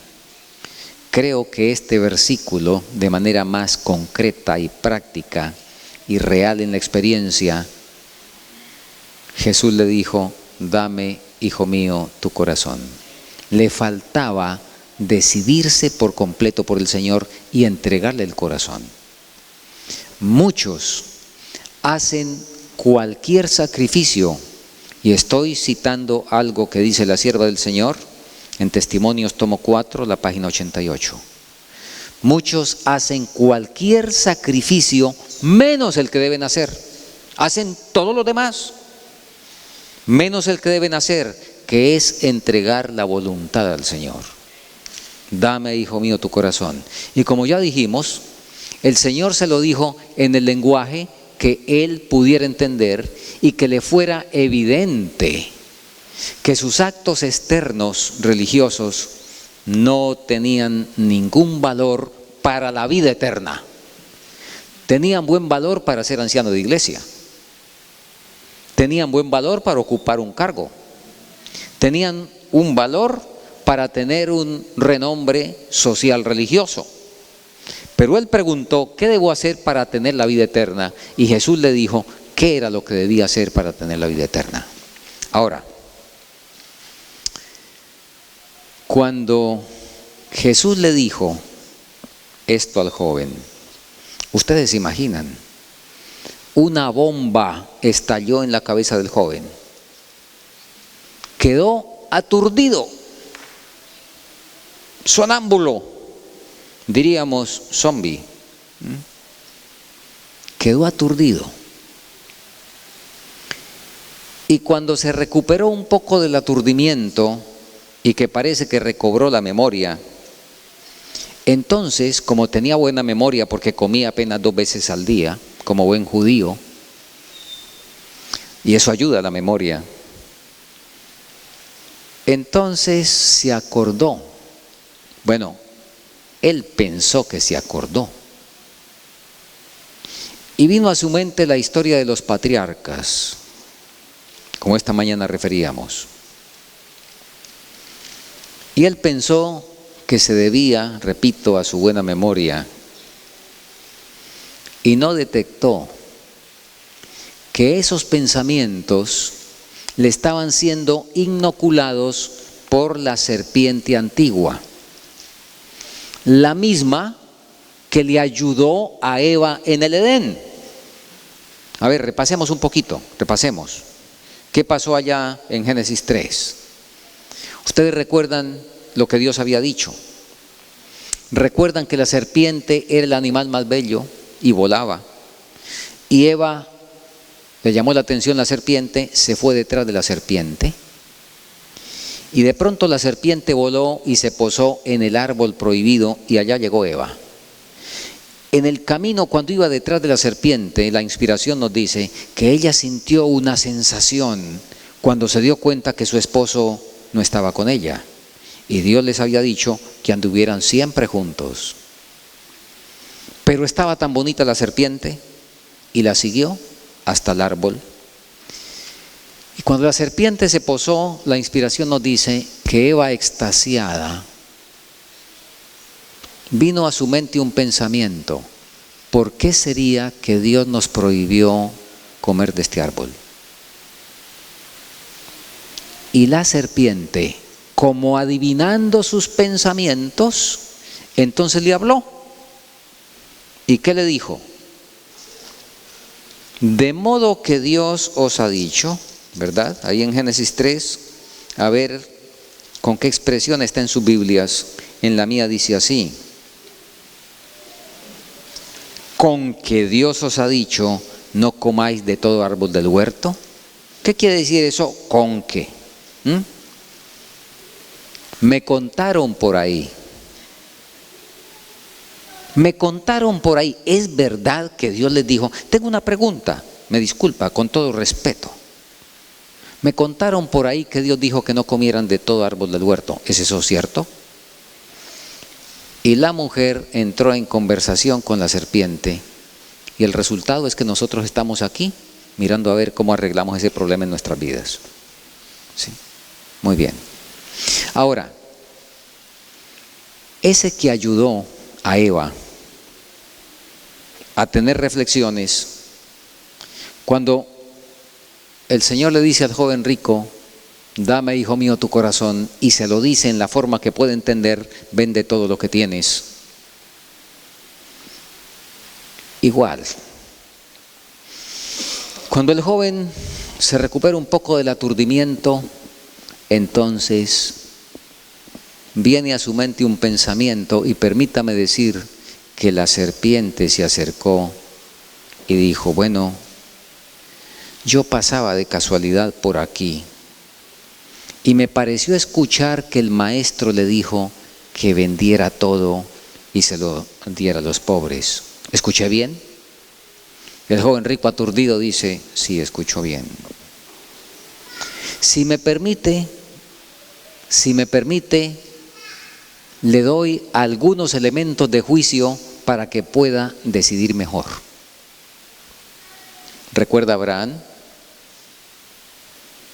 creo que este versículo, de manera más concreta y práctica y real en la experiencia, Jesús le dijo, dame, hijo mío, tu corazón. Le faltaba decidirse por completo por el Señor y entregarle el corazón. Muchos hacen cualquier sacrificio, y estoy citando algo que dice la sierva del Señor en Testimonios tomo 4, la página 88. Muchos hacen cualquier sacrificio menos el que deben hacer. Hacen todo lo demás menos el que deben hacer, que es entregar la voluntad al Señor. Dame, hijo mío, tu corazón. Y como ya dijimos, el Señor se lo dijo en el lenguaje que él pudiera entender y que le fuera evidente que sus actos externos religiosos no tenían ningún valor para la vida eterna. Tenían buen valor para ser anciano de iglesia. Tenían buen valor para ocupar un cargo. Tenían un valor para tener un renombre social religioso. Pero él preguntó, ¿qué debo hacer para tener la vida eterna? Y Jesús le dijo, ¿qué era lo que debía hacer para tener la vida eterna? Ahora, cuando Jesús le dijo esto al joven, ustedes se imaginan, una bomba estalló en la cabeza del joven. Quedó aturdido, sonámbulo, diríamos zombie. Quedó aturdido. Y cuando se recuperó un poco del aturdimiento y que parece que recobró la memoria, entonces, como tenía buena memoria porque comía apenas 2 veces al día, como buen judío, y eso ayuda a la memoria, Entonces se acordó. Bueno, él pensó que se acordó. Y vino a su mente la historia de los patriarcas, como esta mañana referíamos. Y él pensó que se debía, repito, a su buena memoria, y no detectó que esos pensamientos le estaban siendo inoculados por la serpiente antigua, la misma que le ayudó a Eva en el Edén. A ver, repasemos un poquito, repasemos. ¿Qué pasó allá en Génesis 3? Ustedes recuerdan lo que Dios había dicho. Recuerdan que la serpiente era el animal más bello y volaba. Y Eva le llamó la atención la serpiente, se fue detrás de la serpiente. Y de pronto la serpiente voló y se posó en el árbol prohibido y allá llegó Eva. En el camino, cuando iba detrás de la serpiente, la inspiración nos dice que ella sintió una sensación cuando se dio cuenta que su esposo no estaba con ella. Y Dios les había dicho que anduvieran siempre juntos. Pero estaba tan bonita la serpiente y la siguió hasta el árbol. Y cuando la serpiente se posó, la inspiración nos dice que Eva, extasiada, vino a su mente un pensamiento: ¿por qué sería que Dios nos prohibió comer de este árbol? Y la serpiente, como adivinando sus pensamientos, entonces le habló. ¿Y qué le dijo? De modo que Dios os ha dicho, ¿verdad? Ahí en Génesis 3, a ver con qué expresión está en sus Biblias. En la mía dice así: con que Dios os ha dicho, no comáis de todo árbol del huerto. ¿Qué quiere decir eso? ¿Con qué? Me contaron por ahí. Me contaron por ahí. ¿Es verdad que Dios les dijo? Tengo una pregunta, me disculpa, con todo respeto. Me contaron por ahí que Dios dijo que no comieran de todo árbol del huerto. ¿Es eso cierto? Y la mujer entró en conversación con la serpiente. Y el resultado es que nosotros estamos aquí mirando a ver cómo arreglamos ese problema en nuestras vidas. ¿Sí? Muy bien. Ahora, ese que ayudó a Eva a tener reflexiones, cuando el Señor le dice al joven rico: dame, hijo mío, tu corazón, y se lo dice en la forma que puede entender: vende todo lo que tienes. Igual, cuando el joven se recupera un poco del aturdimiento, entonces viene a su mente un pensamiento, y permítame decir que la serpiente se acercó y dijo: bueno, yo pasaba de casualidad por aquí y me pareció escuchar que el maestro le dijo que vendiera todo y se lo diera a los pobres. ¿Escuché bien? El joven rico aturdido dice: sí, escucho bien. Si me permite, le doy algunos elementos de juicio para que pueda decidir mejor. ¿Recuerda a Abraham?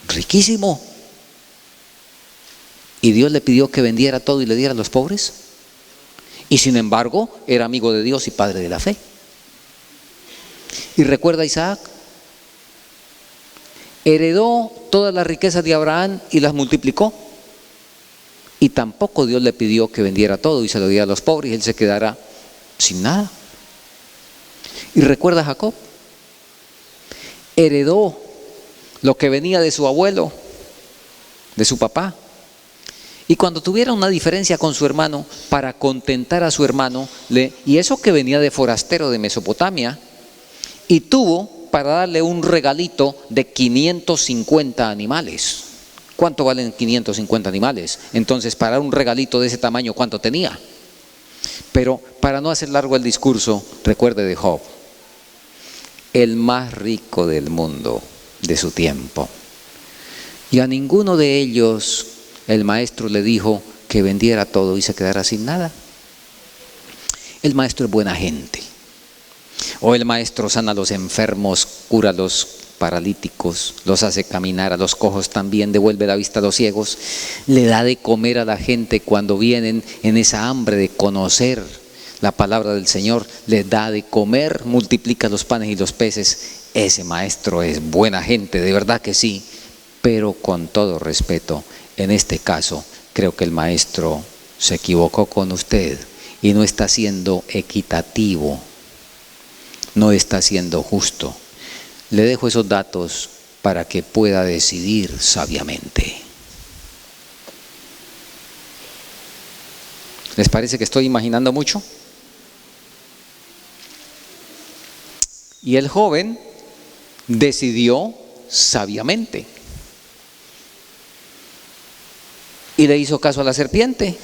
Riquísimo. ¿Y Dios le pidió que vendiera todo y le diera a los pobres? Y sin embargo, era amigo de Dios y padre de la fe. ¿Y recuerda a Isaac? Heredó todas las riquezas de Abraham y las multiplicó. Y tampoco Dios le pidió que vendiera todo y se lo diera a los pobres y él se quedara sin nada. ¿Y recuerda a Jacob? Heredó lo que venía de su abuelo, de su papá. Y cuando tuviera una diferencia con su hermano, para contentar a su hermano, y eso que venía de forastero de Mesopotamia, y tuvo para darle un regalito de 550 animales. ¿Cuánto valen 550 animales? Entonces, para un regalito de ese tamaño, ¿cuánto tenía? Pero para no hacer largo el discurso, recuerde de Job, el más rico del mundo de su tiempo. Y a ninguno de ellos el maestro le dijo que vendiera todo y se quedara sin nada. El maestro es buena gente. O el maestro sana a los enfermos, cura a los paralíticos, los hace caminar, a los cojos también, devuelve la vista a los ciegos, le da de comer a la gente cuando vienen en esa hambre de conocer la palabra del Señor, les da de comer, multiplica los panes y los peces. Ese maestro es buena gente, de verdad que sí, pero con todo respeto, en este caso creo que el maestro se equivocó con usted y no está siendo equitativo, no está siendo justo. Le dejo esos datos para que pueda decidir sabiamente. ¿Les parece que estoy imaginando mucho? Y el joven decidió sabiamente y le hizo caso a la serpiente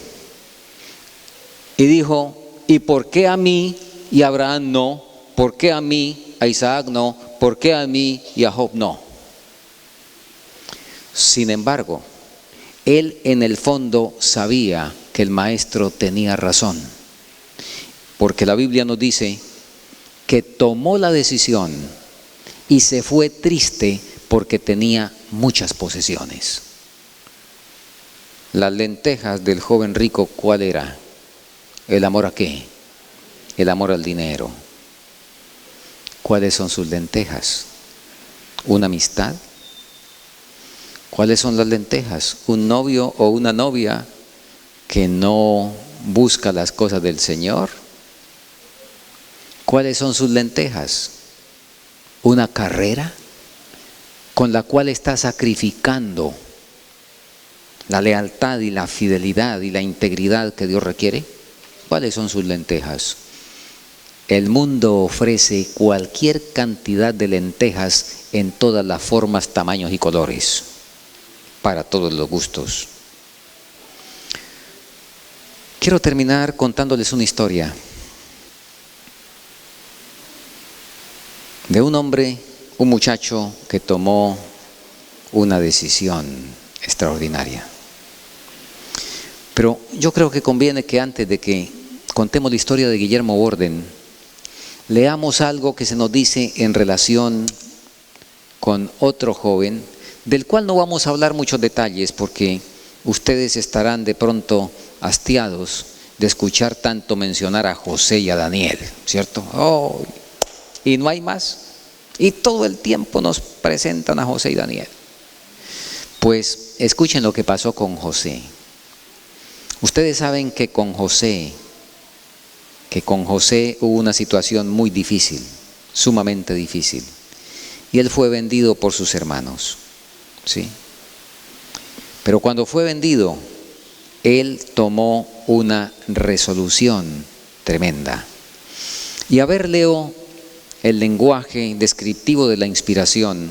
y dijo: ¿y por qué a mí y a Abraham no? ¿Por qué a mí, a Isaac no? ¿Por qué a mí y a Job no? Sin embargo, él en el fondo sabía que el maestro tenía razón, porque la Biblia nos dice que tomó la decisión y se fue triste porque tenía muchas posesiones. Las lentejas del joven rico, ¿cuál era? ¿El amor a qué? El amor al dinero. ¿Cuáles son sus lentejas? ¿Una amistad? ¿Cuáles son las lentejas? ¿Un novio o una novia que no busca las cosas del Señor? ¿Cuáles son sus lentejas? ¿Una carrera con la cual está sacrificando la lealtad y la fidelidad y la integridad que Dios requiere? ¿Cuáles son sus lentejas? El mundo ofrece cualquier cantidad de lentejas en todas las formas, tamaños y colores, para todos los gustos. Quiero terminar contándoles una historia de un hombre, un muchacho que tomó una decisión extraordinaria. Pero yo creo que conviene que antes de que contemos la historia de Guillermo Borden, leamos algo que se nos dice en relación con otro joven, del cual no vamos a hablar muchos detalles porque ustedes estarán de pronto hastiados de escuchar tanto mencionar a José y a Daniel, ¿cierto? Oh, y no hay más. Y todo el tiempo nos presentan a José y Daniel. Pues escuchen lo que pasó con José. Ustedes saben que con José hubo una situación muy difícil, sumamente difícil. Y él fue vendido por sus hermanos, ¿sí? Pero cuando fue vendido, él tomó una resolución tremenda. Y a ver, leo el lenguaje descriptivo de la inspiración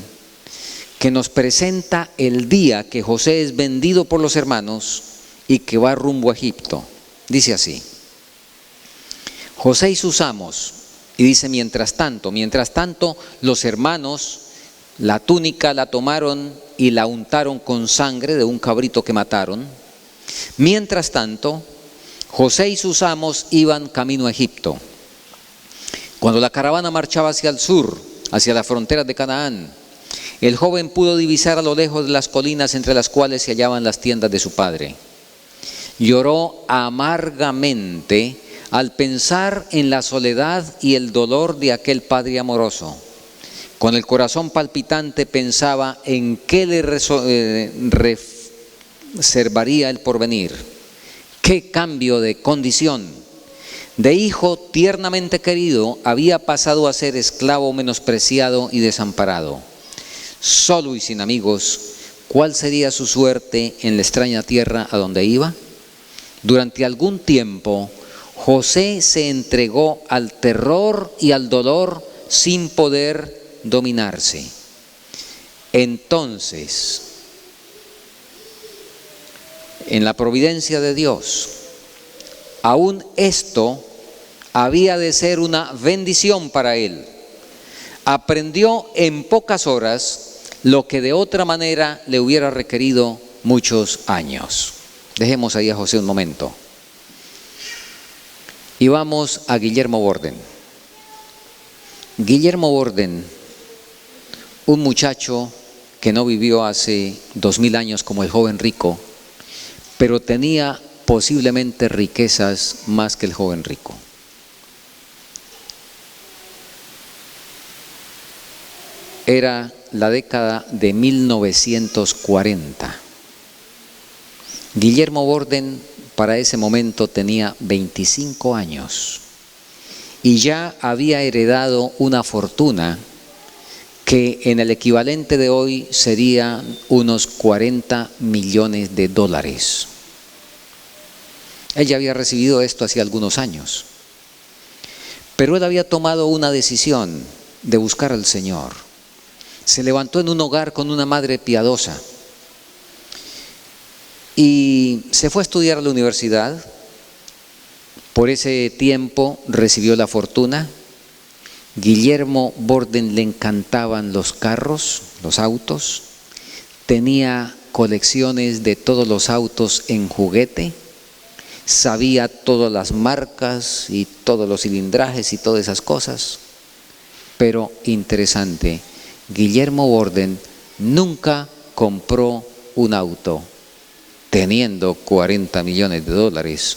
que nos presenta el día que José es vendido por los hermanos y que va rumbo a Egipto. Dice así: José y sus amos, y dice mientras tanto, los hermanos la túnica la tomaron y la untaron con sangre de un cabrito que mataron. Mientras tanto, José y sus amos iban camino a Egipto. Cuando la caravana marchaba hacia el sur, hacia las fronteras de Canaán, el joven pudo divisar a lo lejos de las colinas entre las cuales se hallaban las tiendas de su padre. Lloró amargamente al pensar en la soledad y el dolor de aquel padre amoroso. Con el corazón palpitante pensaba en qué le reservaría el porvenir. Qué cambio de condición. De hijo tiernamente querido había pasado a ser esclavo menospreciado y desamparado. Solo y sin amigos, ¿cuál sería su suerte en la extraña tierra a donde iba? Durante algún tiempo, José se entregó al terror y al dolor sin poder dominarse. Entonces, en la providencia de Dios, aún esto había de ser una bendición para él. Aprendió en pocas horas lo que de otra manera le hubiera requerido muchos años. Dejemos ahí a José un momento. Y vamos a Guillermo Borden. Guillermo Borden, un muchacho que no vivió hace 2000 años como el joven rico, pero tenía posiblemente riquezas más que el joven rico. Era la década de 1940. Guillermo Borden para ese momento tenía 25 años y ya había heredado una fortuna que en el equivalente de hoy sería unos 40 millones de dólares. Él ya había recibido esto hace algunos años, pero él había tomado una decisión de buscar al Señor. Se levantó en un hogar con una madre piadosa y se fue a estudiar a la universidad. Por ese tiempo recibió la fortuna. Guillermo Borden le encantaban los carros, los autos. Tenía colecciones de todos los autos en juguete. Sabía todas las marcas y todos los cilindrajes y todas esas cosas. Pero interesante, Guillermo Borden nunca compró un auto teniendo 40 millones de dólares.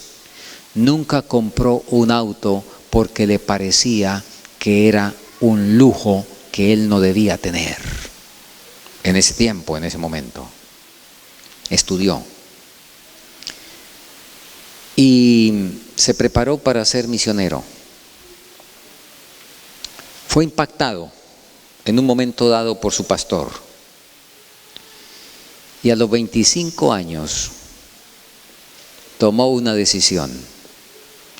Nunca compró un auto porque le parecía que era un lujo que él no debía tener. En ese tiempo, en ese momento, estudió y se preparó para ser misionero. Fue impactado en un momento dado por su pastor y a los 25 años tomó una decisión.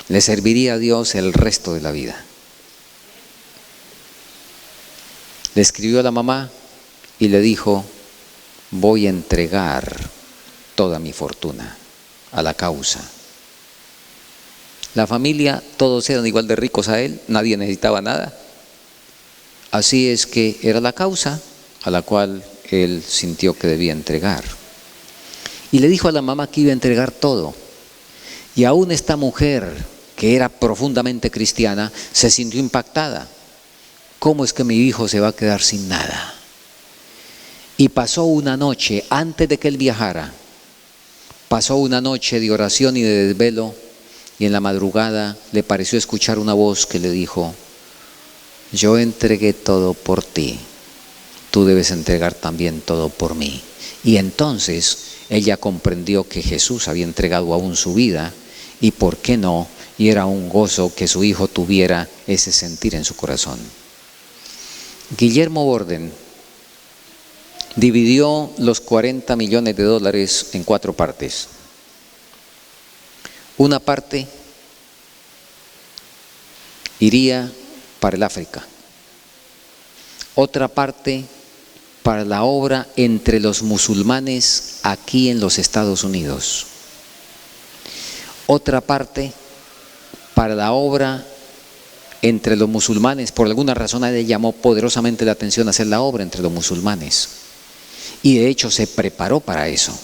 Le serviría a Dios el resto de la vida. Le escribió a la mamá y le dijo: voy a entregar toda mi fortuna a la causa. La familia, todos eran igual de ricos a él, nadie necesitaba nada. Así es que era la causa a la cual él sintió que debía entregar. Y le dijo a la mamá que iba a entregar todo. Y aún esta mujer, que era profundamente cristiana, se sintió impactada. ¿Cómo es que mi hijo se va a quedar sin nada? Y pasó una noche, antes de que él viajara, pasó una noche de oración y de desvelo, y en la madrugada le pareció escuchar una voz que le dijo: yo entregué todo por ti, tú debes entregar también todo por mí. Y entonces ella comprendió que Jesús había entregado aún su vida, y por qué no, y era un gozo que su hijo tuviera ese sentir en su corazón. Guillermo Borden dividió los 40 millones de dólares en 4 partes. Una parte iría para el África, otra parte para la obra entre los musulmanes aquí en los Estados Unidos, otra parte para la obra entre los musulmanes. Por alguna razón a él le llamó poderosamente la atención hacer la obra entre los musulmanes, y de hecho se preparó para eso,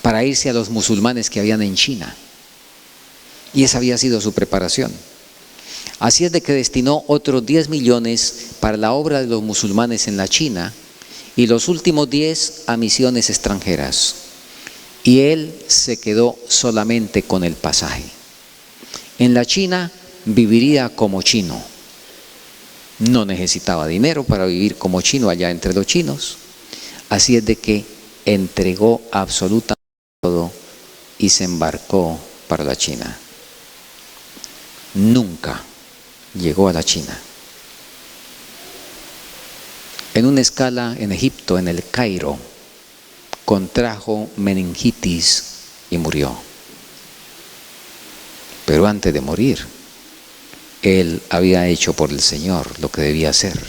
para irse a los musulmanes que habían en China, y esa había sido su preparación. Así es de que destinó otros 10 millones para la obra de los musulmanes en la China y los últimos 10 a misiones extranjeras. Y él se quedó solamente con el pasaje. En la China viviría como chino. No necesitaba dinero para vivir como chino allá entre los chinos. Así es de que entregó absolutamente todo y se embarcó para la China. Nunca llegó a la China. En una escala en Egipto, en el Cairo, contrajo meningitis y murió. Pero antes de morir, él había hecho por el Señor lo que debía hacer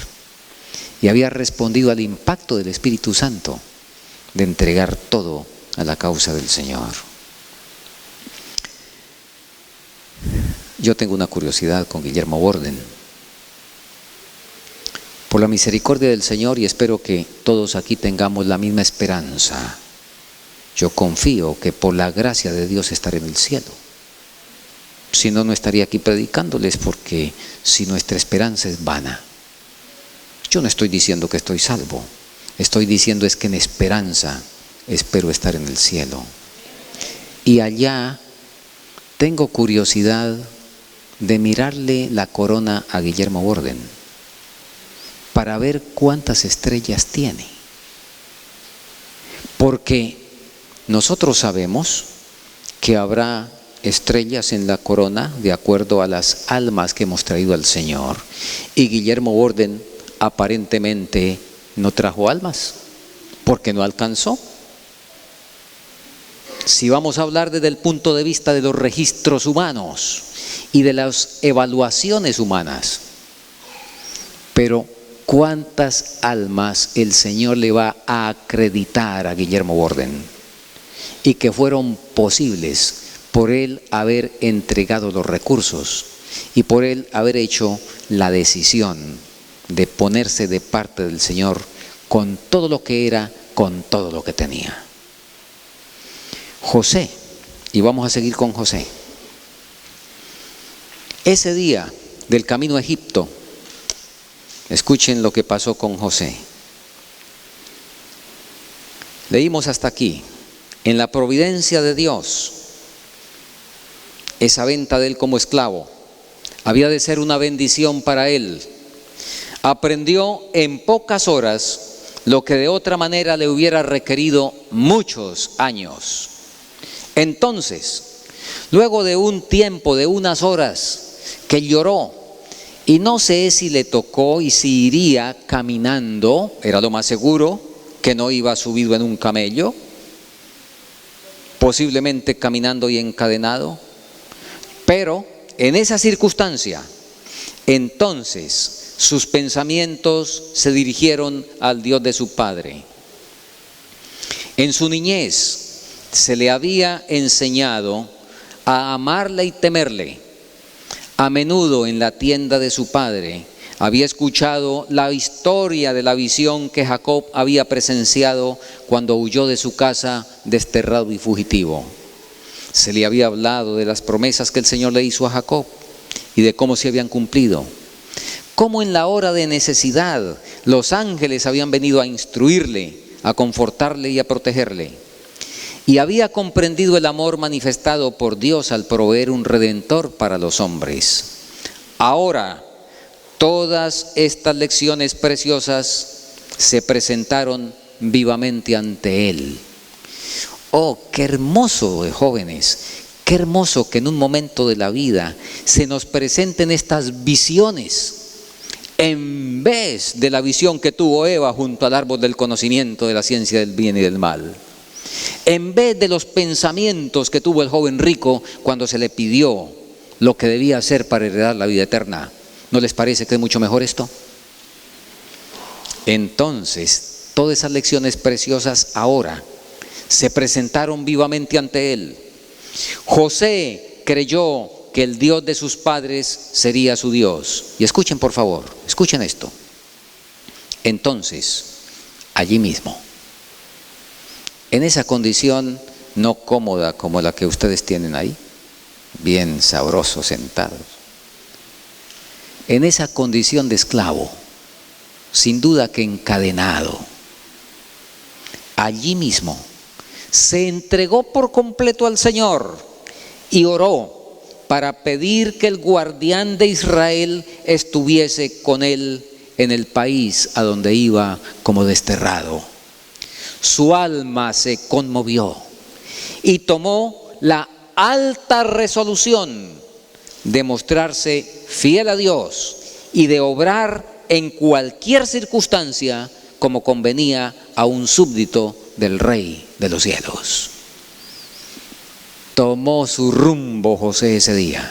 y había respondido al impacto del Espíritu Santo de entregar todo a la causa del Señor. Yo tengo una curiosidad con Guillermo Borden. Por la misericordia del Señor, y espero que todos aquí tengamos la misma esperanza, Yo confío que por la gracia de Dios estaré en el cielo. Si no, no estaría aquí predicándoles, porque si nuestra esperanza es vana. Yo no estoy diciendo que estoy salvo. Estoy diciendo es que en esperanza espero estar en el cielo. Y allá tengo curiosidad de mirarle la corona a Guillermo Borden para ver cuántas estrellas tiene. Porque nosotros sabemos que habrá estrellas en la corona de acuerdo a las almas que hemos traído al Señor. Y Guillermo Borden aparentemente no trajo almas, porque no alcanzó. Si vamos a hablar desde el punto de vista de los registros humanos y de las evaluaciones humanas, pero ¿cuántas almas el Señor le va a acreditar a Guillermo Borden? Y que fueron posibles por él haber entregado los recursos y por él haber hecho la decisión de ponerse de parte del Señor con todo lo que era, con todo lo que tenía. José, y vamos a seguir con José. Ese día del camino a Egipto, escuchen lo que pasó con José. Leímos hasta aquí. En la providencia de Dios, esa venta de él como esclavo había de ser una bendición para él. Aprendió en pocas horas lo que de otra manera le hubiera requerido muchos años. Entonces, luego de un tiempo, de unas horas, que lloró, y no sé si le tocó y si iría caminando, era lo más seguro, que no iba subido en un camello, posiblemente caminando y encadenado, pero en esa circunstancia, entonces sus pensamientos se dirigieron al Dios de su padre. En su niñez se le había enseñado a amarle y temerle. A menudo en la tienda de su padre había escuchado la historia de la visión que Jacob había presenciado cuando huyó de su casa desterrado y fugitivo. Se le había hablado de las promesas que el Señor le hizo a Jacob y de cómo se habían cumplido. Cómo en la hora de necesidad los ángeles habían venido a instruirle, a confortarle y a protegerle. Y había comprendido el amor manifestado por Dios al proveer un redentor para los hombres. Ahora, todas estas lecciones preciosas se presentaron vivamente ante él. Oh, qué hermoso, jóvenes, qué hermoso que en un momento de la vida se nos presenten estas visiones en vez de la visión que tuvo Eva junto al árbol del conocimiento de la ciencia del bien y del mal. En vez de los pensamientos que tuvo el joven rico cuando se le pidió lo que debía hacer para heredar la vida eterna. ¿No les parece que es mucho mejor esto? Entonces, todas esas lecciones preciosas ahora se presentaron vivamente ante él. José creyó que el Dios de sus padres sería su Dios. Y escuchen, por favor, escuchen esto. Entonces, allí mismo, en esa condición no cómoda como la que ustedes tienen ahí, bien sabrosos sentados, en esa condición de esclavo, sin duda que encadenado, allí mismo se entregó por completo al Señor y oró para pedir que el guardián de Israel estuviese con él en el país a donde iba como desterrado. Su alma se conmovió y tomó la alta resolución de mostrarse fiel a Dios y de obrar en cualquier circunstancia como convenía a un súbdito del Rey de los cielos. Tomó su rumbo José ese día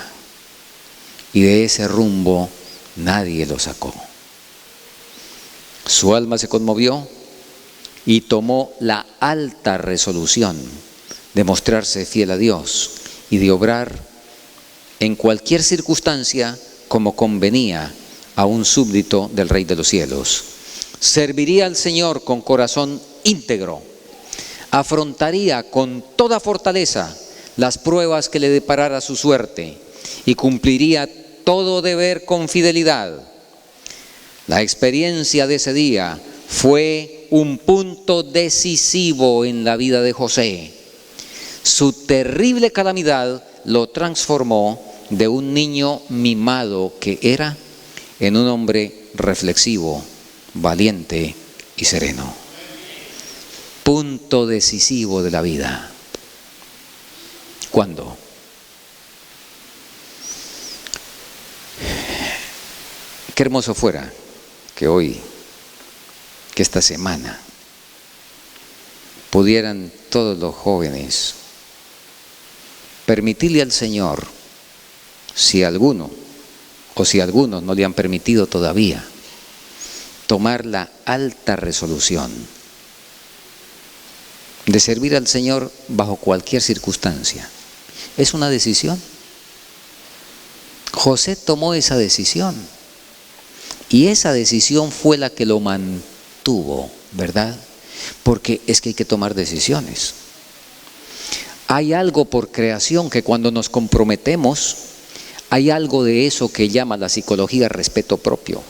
y de ese rumbo nadie lo sacó. Su alma se conmovió y tomó la alta resolución de mostrarse fiel a Dios y de obrar en cualquier circunstancia como convenía a un súbdito del Rey de los cielos. Serviría al Señor con corazón íntegro, afrontaría con toda fortaleza las pruebas que le deparara su suerte y cumpliría todo deber con fidelidad. La experiencia de ese día fue un punto decisivo en la vida de José. Su terrible calamidad lo transformó de un niño mimado que era en un hombre reflexivo, valiente y sereno. Punto decisivo de la vida. ¿Cuándo? Qué hermoso fuera que hoy, que esta semana, pudieran todos los jóvenes permitirle al Señor, si alguno o si algunos no le han permitido todavía, tomar la alta resolución de servir al Señor bajo cualquier circunstancia. Es una decisión. José tomó esa decisión y esa decisión fue la que lo mantuvo, ¿verdad? Porque es que hay que tomar decisiones. Hay algo por creación que cuando nos comprometemos, hay algo de eso que llama la psicología respeto propio.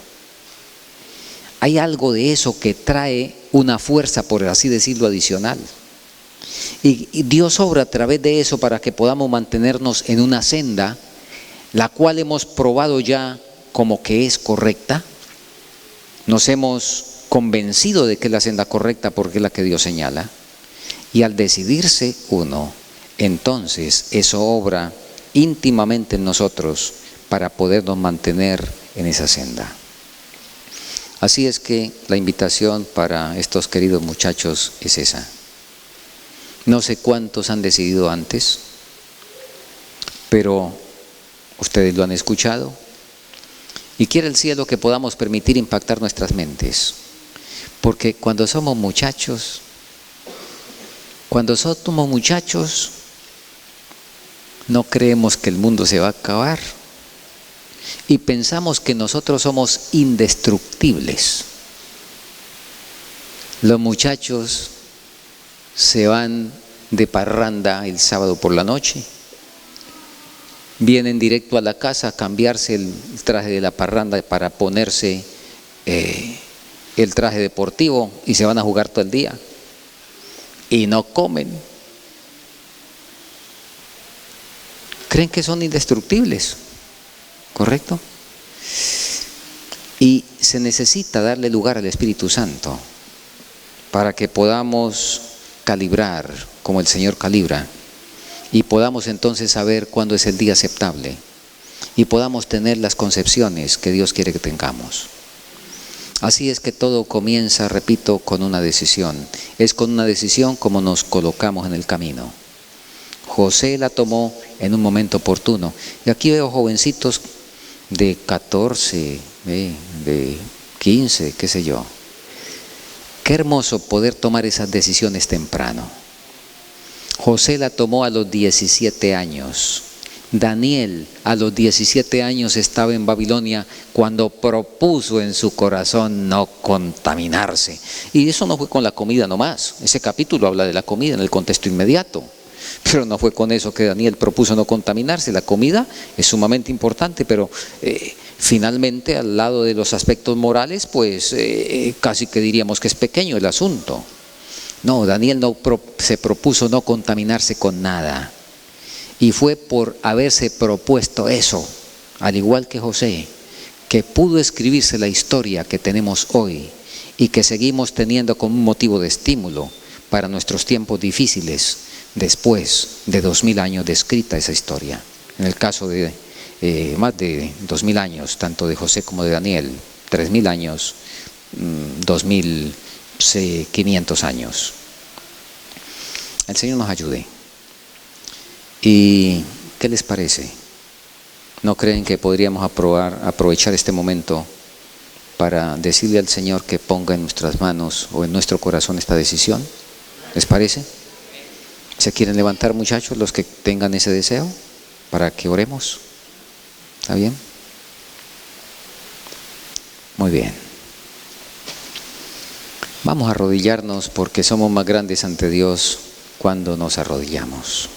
Hay algo de eso que trae una fuerza, por así decirlo, adicional. Y Dios obra a través de eso para que podamos mantenernos en una senda, la cual hemos probado ya como que es correcta. Nos hemos convencido de que es la senda correcta porque es la que Dios señala. Y al decidirse uno, entonces eso obra íntimamente en nosotros para podernos mantener en esa senda. Así es que la invitación para estos queridos muchachos es esa. No sé cuántos han decidido antes, pero ustedes lo han escuchado y quiere el cielo que podamos permitir impactar nuestras mentes, porque cuando somos muchachos, no creemos que el mundo se va a acabar y pensamos que nosotros somos indestructibles. Los muchachos se van de parranda el sábado por la noche, vienen directo a la casa a cambiarse el traje de la parranda para ponerse el traje deportivo y se van a jugar todo el día y no comen. Creen que son indestructibles, ¿correcto? Y se necesita darle lugar al Espíritu Santo para que podamos calibrar como el Señor calibra y podamos entonces saber cuándo es el día aceptable y podamos tener las concepciones que Dios quiere que tengamos. Así es que todo comienza, repito, con una decisión. Es con una decisión como nos colocamos en el camino. José la tomó en un momento oportuno. Y aquí veo jovencitos de 14, de 15, qué sé yo. Qué hermoso poder tomar esas decisiones temprano. José la tomó a los 17 años. Daniel a los 17 años estaba en Babilonia cuando propuso en su corazón no contaminarse. Y eso no fue con la comida nomás. Ese capítulo habla de la comida en el contexto inmediato. Pero no fue con eso que Daniel propuso no contaminarse. La comida es sumamente importante, pero finalmente al lado de los aspectos morales, pues casi que diríamos que es pequeño el asunto. No, Daniel se propuso no contaminarse con nada. Y fue por haberse propuesto eso, al igual que José, que pudo escribirse la historia que tenemos hoy y que seguimos teniendo como un motivo de estímulo para nuestros tiempos difíciles, después de 2000 años de escrita esa historia. En el caso de más de 2000 años, tanto de José como de Daniel, 3000 años, 2500 años. El Señor nos ayude. ¿Y qué les parece? ¿No creen que podríamos aprovechar este momento para decirle al Señor que ponga en nuestras manos o en nuestro corazón esta decisión? ¿Les parece? ¿Se quieren levantar, muchachos, los que tengan ese deseo para que oremos? ¿Está bien? Muy bien. Vamos. Vamos a arrodillarnos porque somos más grandes ante Dios cuando nos arrodillamos.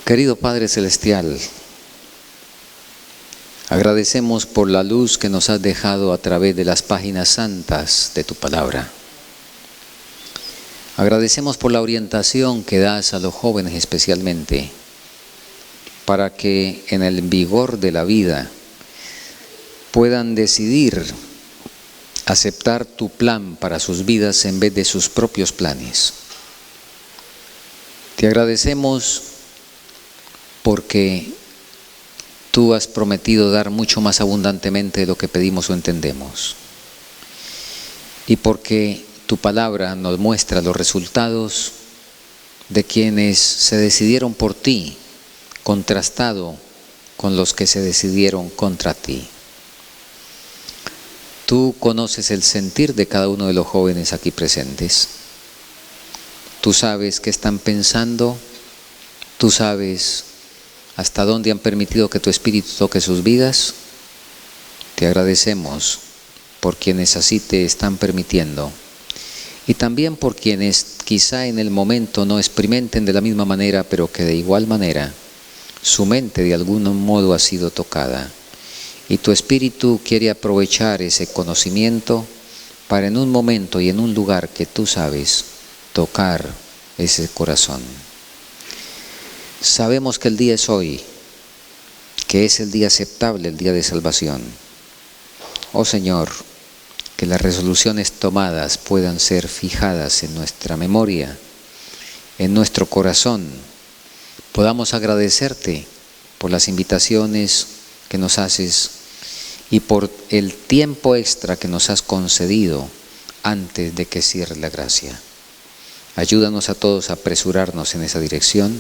Querido Padre Celestial, agradecemos por la luz que nos has dejado a través de las páginas santas de tu palabra. Agradecemos por la orientación que das a los jóvenes especialmente, para que en el vigor de la vida puedan decidir aceptar tu plan para sus vidas en vez de sus propios planes. Te agradecemos porque tú has prometido dar mucho más abundantemente de lo que pedimos o entendemos. Y porque tu palabra nos muestra los resultados de quienes se decidieron por ti, contrastado con los que se decidieron contra ti. Tú conoces el sentir de cada uno de los jóvenes aquí presentes. Tú sabes qué están pensando, tú sabes hasta dónde han permitido que tu Espíritu toque sus vidas. Te agradecemos por quienes así te están permitiendo y también por quienes quizá en el momento no experimenten de la misma manera, pero que de igual manera su mente de algún modo ha sido tocada y tu Espíritu quiere aprovechar ese conocimiento para en un momento y en un lugar que tú sabes tocar ese corazón. Sabemos que el día es hoy, que es el día aceptable, el día de salvación. Oh Señor, que las resoluciones tomadas puedan ser fijadas en nuestra memoria, en nuestro corazón. Podamos agradecerte por las invitaciones que nos haces y por el tiempo extra que nos has concedido antes de que cierre la gracia. Ayúdanos a todos a apresurarnos en esa dirección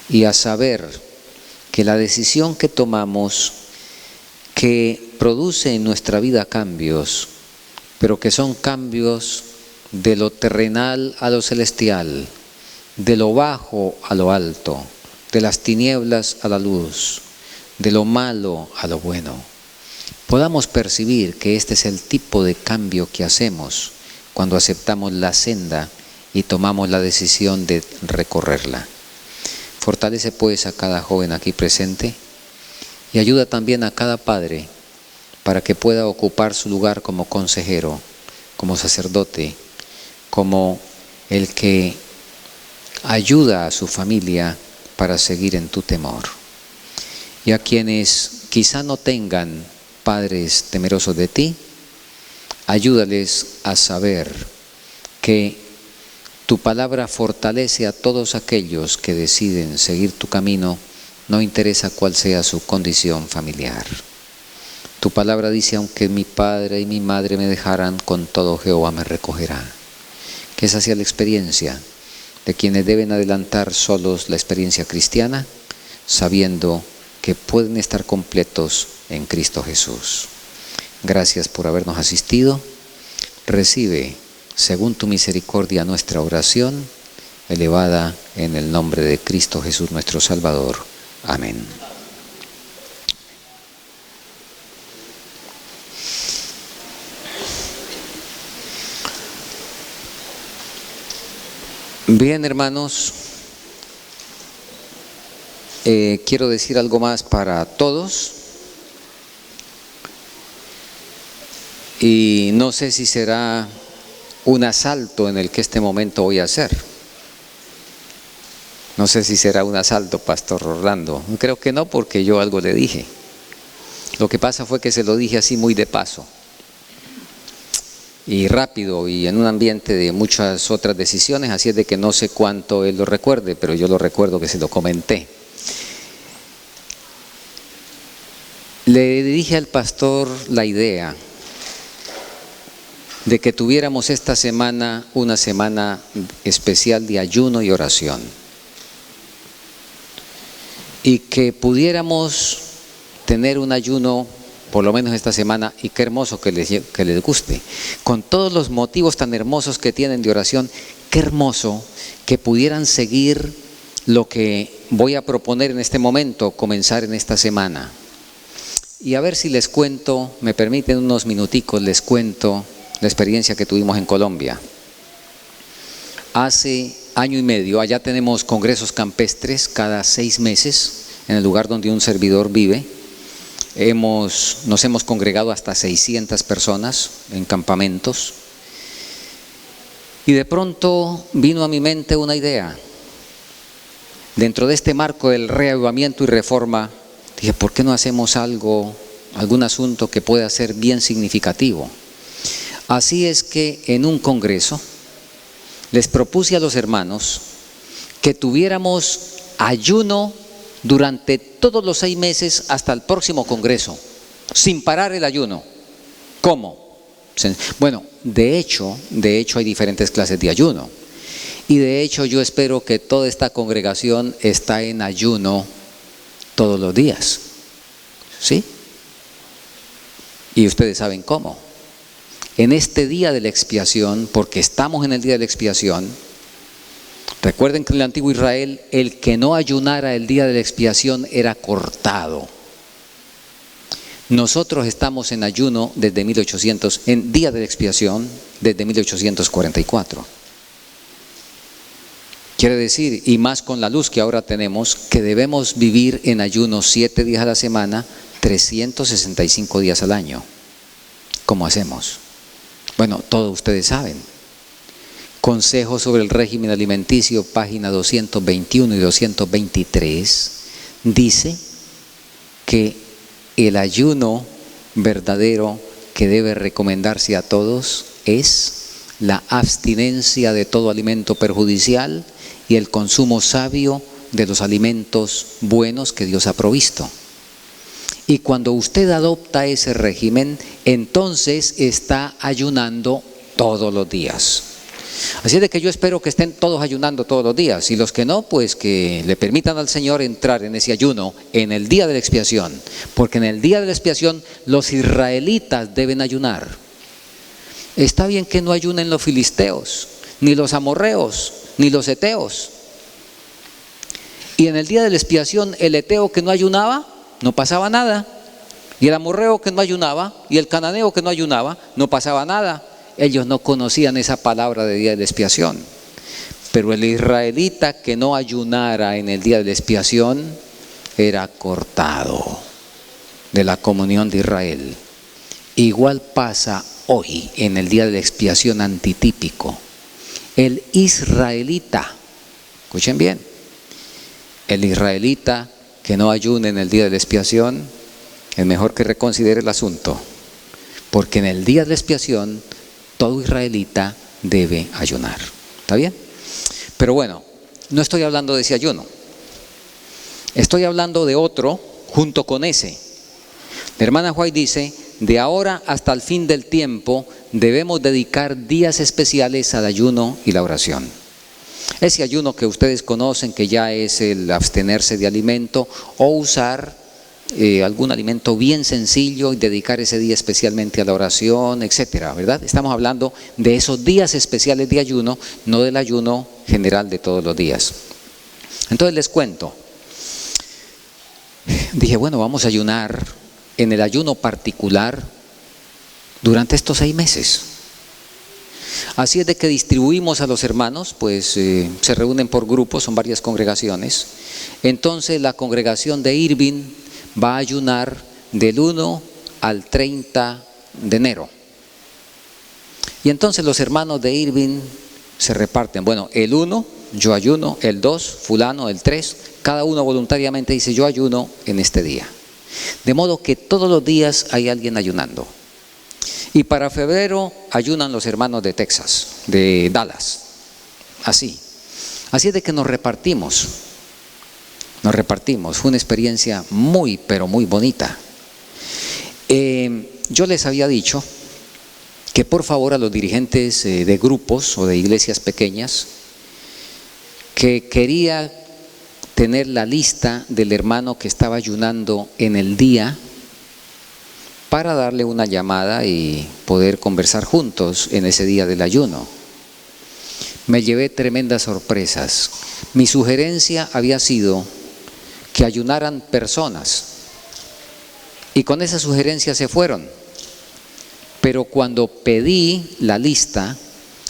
y a saber que la decisión que tomamos, que produce en nuestra vida cambios, pero que son cambios de lo terrenal a lo celestial, de lo bajo a lo alto, de las tinieblas a la luz, de lo malo a lo bueno, podamos percibir que este es el tipo de cambio que hacemos cuando aceptamos la senda y tomamos la decisión de recorrerla. Fortalece pues a cada joven aquí presente y ayuda también a cada padre para que pueda ocupar su lugar como consejero, como sacerdote, como el que ayuda a su familia para seguir en tu temor. Y a quienes quizá no tengan padres temerosos de ti, ayúdales a saber que tu palabra fortalece a todos aquellos que deciden seguir tu camino, no interesa cuál sea su condición familiar. Tu palabra dice, aunque mi padre y mi madre me dejaran, con todo Jehová me recogerá. Que esa sea la experiencia de quienes deben adelantar solos la experiencia cristiana, sabiendo que pueden estar completos en Cristo Jesús. Gracias por habernos asistido. Recibe, según tu misericordia, nuestra oración, elevada en el nombre de Cristo Jesús nuestro Salvador. Amén. Bien, hermanos, quiero decir algo más para todos y no sé si será un asalto en el que este momento voy a hacer. No sé si será un asalto, Pastor Orlando. Creo que no, porque yo algo le dije. Lo que pasa fue que se lo dije así muy de paso y rápido y en un ambiente de muchas otras decisiones, así es de que no sé cuánto él lo recuerde, pero yo lo recuerdo que se lo comenté. Le dije al pastor la idea de que tuviéramos esta semana una semana especial de ayuno y oración y que pudiéramos tener un ayuno por lo menos esta semana, y qué hermoso que les guste, con todos los motivos tan hermosos que tienen de oración, qué hermoso que pudieran seguir lo que voy a proponer en este momento, comenzar en esta semana. Y a ver si les cuento, me permiten unos minuticos, les cuento la experiencia que tuvimos en Colombia. Hace año y medio, allá tenemos congresos campestres cada 6 meses, en el lugar donde un servidor vive. Nos hemos congregado hasta 600 personas en campamentos. Y de pronto vino a mi mente una idea. Dentro de este marco del reavivamiento y reforma, dije, ¿por qué no hacemos algún asunto que pueda ser bien significativo? Así es que en un congreso les propuse a los hermanos que tuviéramos ayuno durante todos los 6 meses hasta el próximo congreso, sin parar el ayuno. ¿Cómo? Bueno, de hecho hay diferentes clases de ayuno. Y de hecho yo espero que toda esta congregación está en ayuno todos los días. ¿Sí? Y ustedes saben cómo. En este día de la expiación, porque estamos en el día de la expiación, recuerden que en el antiguo Israel, el que no ayunara el día de la expiación era cortado. Nosotros estamos en ayuno desde en día de la expiación, desde 1844. Quiere decir, y más con la luz que ahora tenemos, que debemos vivir en ayuno 7 días a la semana, 365 días al año. ¿Cómo hacemos? Bueno, todos ustedes saben. Consejo sobre el régimen alimenticio, página 221 y 223, dice que el ayuno verdadero que debe recomendarse a todos es la abstinencia de todo alimento perjudicial y el consumo sabio de los alimentos buenos que Dios ha provisto. Y cuando usted adopta ese régimen, entonces está ayunando todos los días. Así es de que yo espero que estén todos ayunando todos los días, y los que no, pues que le permitan al Señor entrar en ese ayuno en el día de la expiación, porque en el día de la expiación los israelitas deben ayunar. Está bien que no ayunen los filisteos, ni los amorreos, ni los heteos. Y en el día de la expiación el heteo que no ayunaba, no pasaba nada. Y el amorreo que no ayunaba, y el cananeo que no ayunaba, no pasaba nada. Ellos no conocían esa palabra de día de la expiación. Pero el israelita que no ayunara en el día de la expiación era cortado de la comunión de Israel. Igual pasa hoy en el día de la expiación antitípico. El israelita, escuchen bien, el israelita que no ayune en el día de la expiación, es mejor que reconsidere el asunto, porque en el día de la expiación todo israelita debe ayunar. ¿Está bien? Pero bueno, no estoy hablando de ese ayuno. Estoy hablando de otro junto con ese. La hermana White dice, de ahora hasta el fin del tiempo debemos dedicar días especiales al ayuno y la oración. Ese ayuno que ustedes conocen, que ya es el abstenerse de alimento o usar algún alimento bien sencillo y dedicar ese día especialmente a la oración, etcétera, ¿verdad? Estamos hablando de esos días especiales de ayuno, no del ayuno general de todos los días. Entonces les cuento. Dije, bueno, vamos a ayunar en el ayuno particular durante estos 6 meses. Así es de que distribuimos a los hermanos, pues se reúnen por grupos, son varias congregaciones. Entonces la congregación de Irving va a ayunar del 1 al 30 de enero. Y entonces los hermanos de Irving se reparten. Bueno, el 1, yo ayuno, el 2, fulano, el 3, cada uno voluntariamente dice, yo ayuno en este día. De modo que todos los días hay alguien ayunando. Y para febrero ayunan los hermanos de Texas, de Dallas. Así es de que nos repartimos. Fue una experiencia muy, pero muy bonita. Yo les había dicho que por favor a los dirigentes de grupos o de iglesias pequeñas, que quería tener la lista del hermano que estaba ayunando en el día para darle una llamada y poder conversar juntos en ese día del ayuno. me llevé tremendas sorpresas. Mi sugerencia había sido que ayunaran personas, y con esa sugerencia se fueron. Pero cuando pedí la lista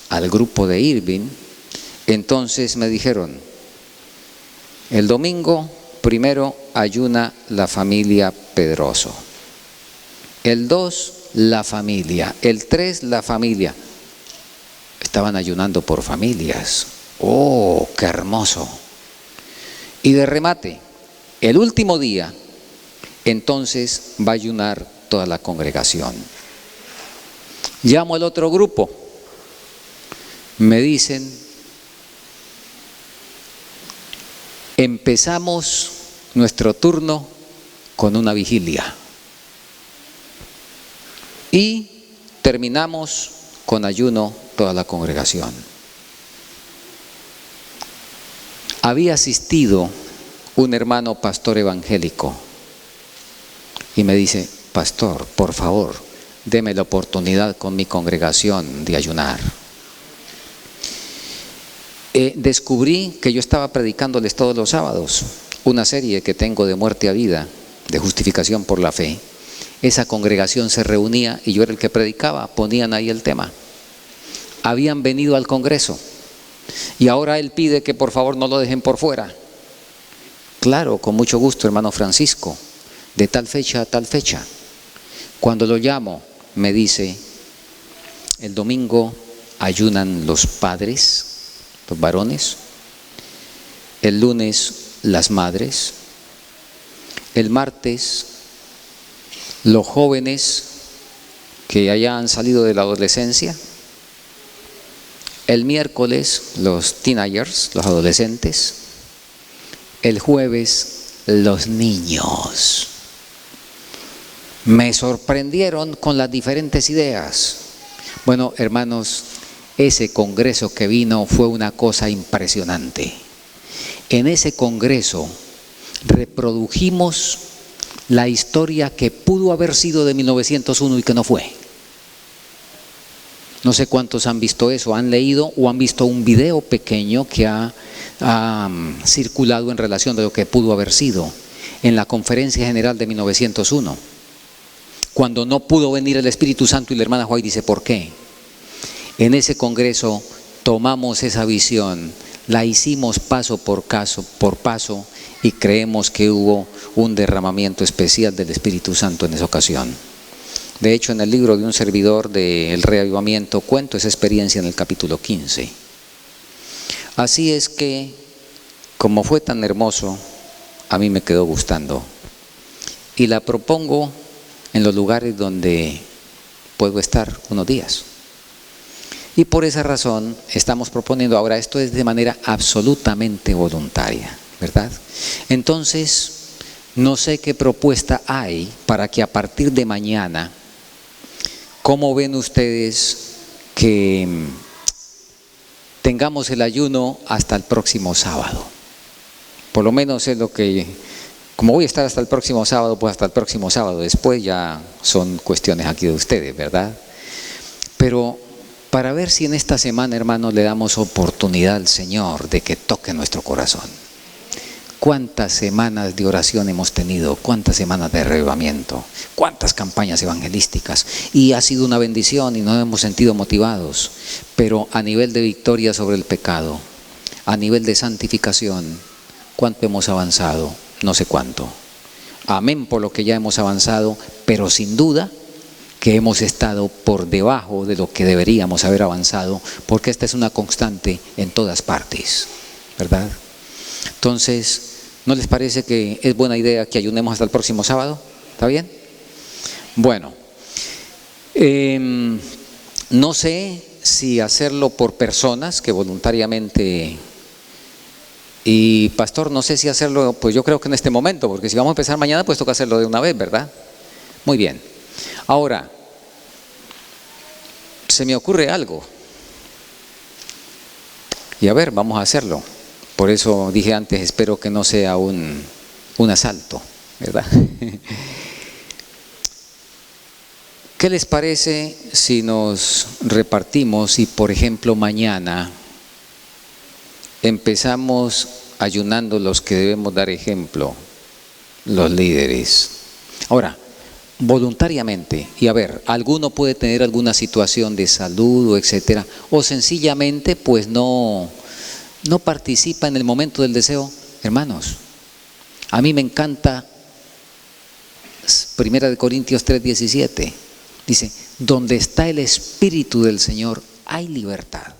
al grupo de Irving, entonces me dijeron: el domingo primero ayuna la familia Pedroso, el 2 la familia, el 3 la familia. Estaban ayunando por familias. ¡Oh, qué hermoso! Y de remate, el último día, entonces va a ayunar toda la congregación. Llamo al otro grupo. Me dicen: empezamos nuestro turno con una vigilia y terminamos con ayuno toda la congregación. Había asistido un hermano pastor evangélico y me dice: pastor, por favor, deme la oportunidad con mi congregación de ayunar. Descubrí que yo estaba predicándoles todos los sábados una serie que tengo de muerte a vida, de justificación por la fe. Esa congregación se reunía y yo era el que predicaba, ponían ahí el tema. Habían venido al congreso y ahora él pide que por favor no lo dejen por fuera. Claro, con mucho gusto, hermano Francisco, de tal fecha a tal fecha. Cuando lo llamo, me dice: el domingo ayunan los padres, los varones, el lunes las madres, el martes los jóvenes que hayan salido de la adolescencia, el miércoles los teenagers, los adolescentes, el jueves los niños. Me sorprendieron con las diferentes ideas. Bueno, hermanos, ese congreso que vino fue una cosa impresionante. En ese congreso reprodujimos la historia que pudo haber sido de 1901 y que no fue. No sé cuántos han visto eso, han leído o han visto un video pequeño que ha circulado en relación de lo que pudo haber sido en la Conferencia General de 1901. Cuando no pudo venir el Espíritu Santo, y la hermana White dice: ¿por qué? En ese congreso tomamos esa visión, la hicimos paso por paso, y creemos que hubo un derramamiento especial del Espíritu Santo en esa ocasión. De hecho, en el libro de un servidor del Reavivamiento cuento esa experiencia en el capítulo 15. Así es que, como fue tan hermoso, a mí me quedó gustando. Y la propongo en los lugares donde puedo estar unos días. Y por esa razón estamos proponiendo ahora, esto es de manera absolutamente voluntaria, ¿verdad? Entonces, no sé qué propuesta hay para que a partir de mañana, ¿cómo ven ustedes que tengamos el ayuno hasta el próximo sábado? Por lo menos es lo que, como voy a estar hasta el próximo sábado, pues hasta el próximo sábado. Después ya son cuestiones aquí de ustedes, ¿verdad? Pero para ver si en esta semana, hermanos, le damos oportunidad al Señor de que toque nuestro corazón. ¿Cuántas semanas de oración hemos tenido? ¿Cuántas semanas de reavivamiento? ¿Cuántas campañas evangelísticas? Y ha sido una bendición y nos hemos sentido motivados. Pero a nivel de victoria sobre el pecado, a nivel de santificación, ¿cuánto hemos avanzado? No sé cuánto. Amén por lo que ya hemos avanzado, pero sin duda que hemos estado por debajo de lo que deberíamos haber avanzado, porque esta es una constante en todas partes, ¿verdad? Entonces, ¿no les parece que es buena idea que ayunemos hasta el próximo sábado? ¿Está bien? Bueno, no sé si hacerlo por personas que voluntariamente, y pastor, no sé si hacerlo, pues yo creo que en este momento, porque si vamos a empezar mañana, pues toca hacerlo de una vez, ¿verdad? Muy bien. Ahora, se me ocurre algo. Y a ver, vamos a hacerlo. Por eso dije antes, espero que no sea un asalto, ¿verdad? ¿Qué les parece si nos repartimos y, por ejemplo, mañana empezamos ayunando los que debemos dar ejemplo, los líderes. Ahora, voluntariamente, y a ver, alguno puede tener alguna situación de salud o etcétera, o sencillamente pues no participa en el momento del deseo. Hermanos, a mí me encanta 1 Corintios 3:17, dice, donde está el Espíritu del Señor hay libertad.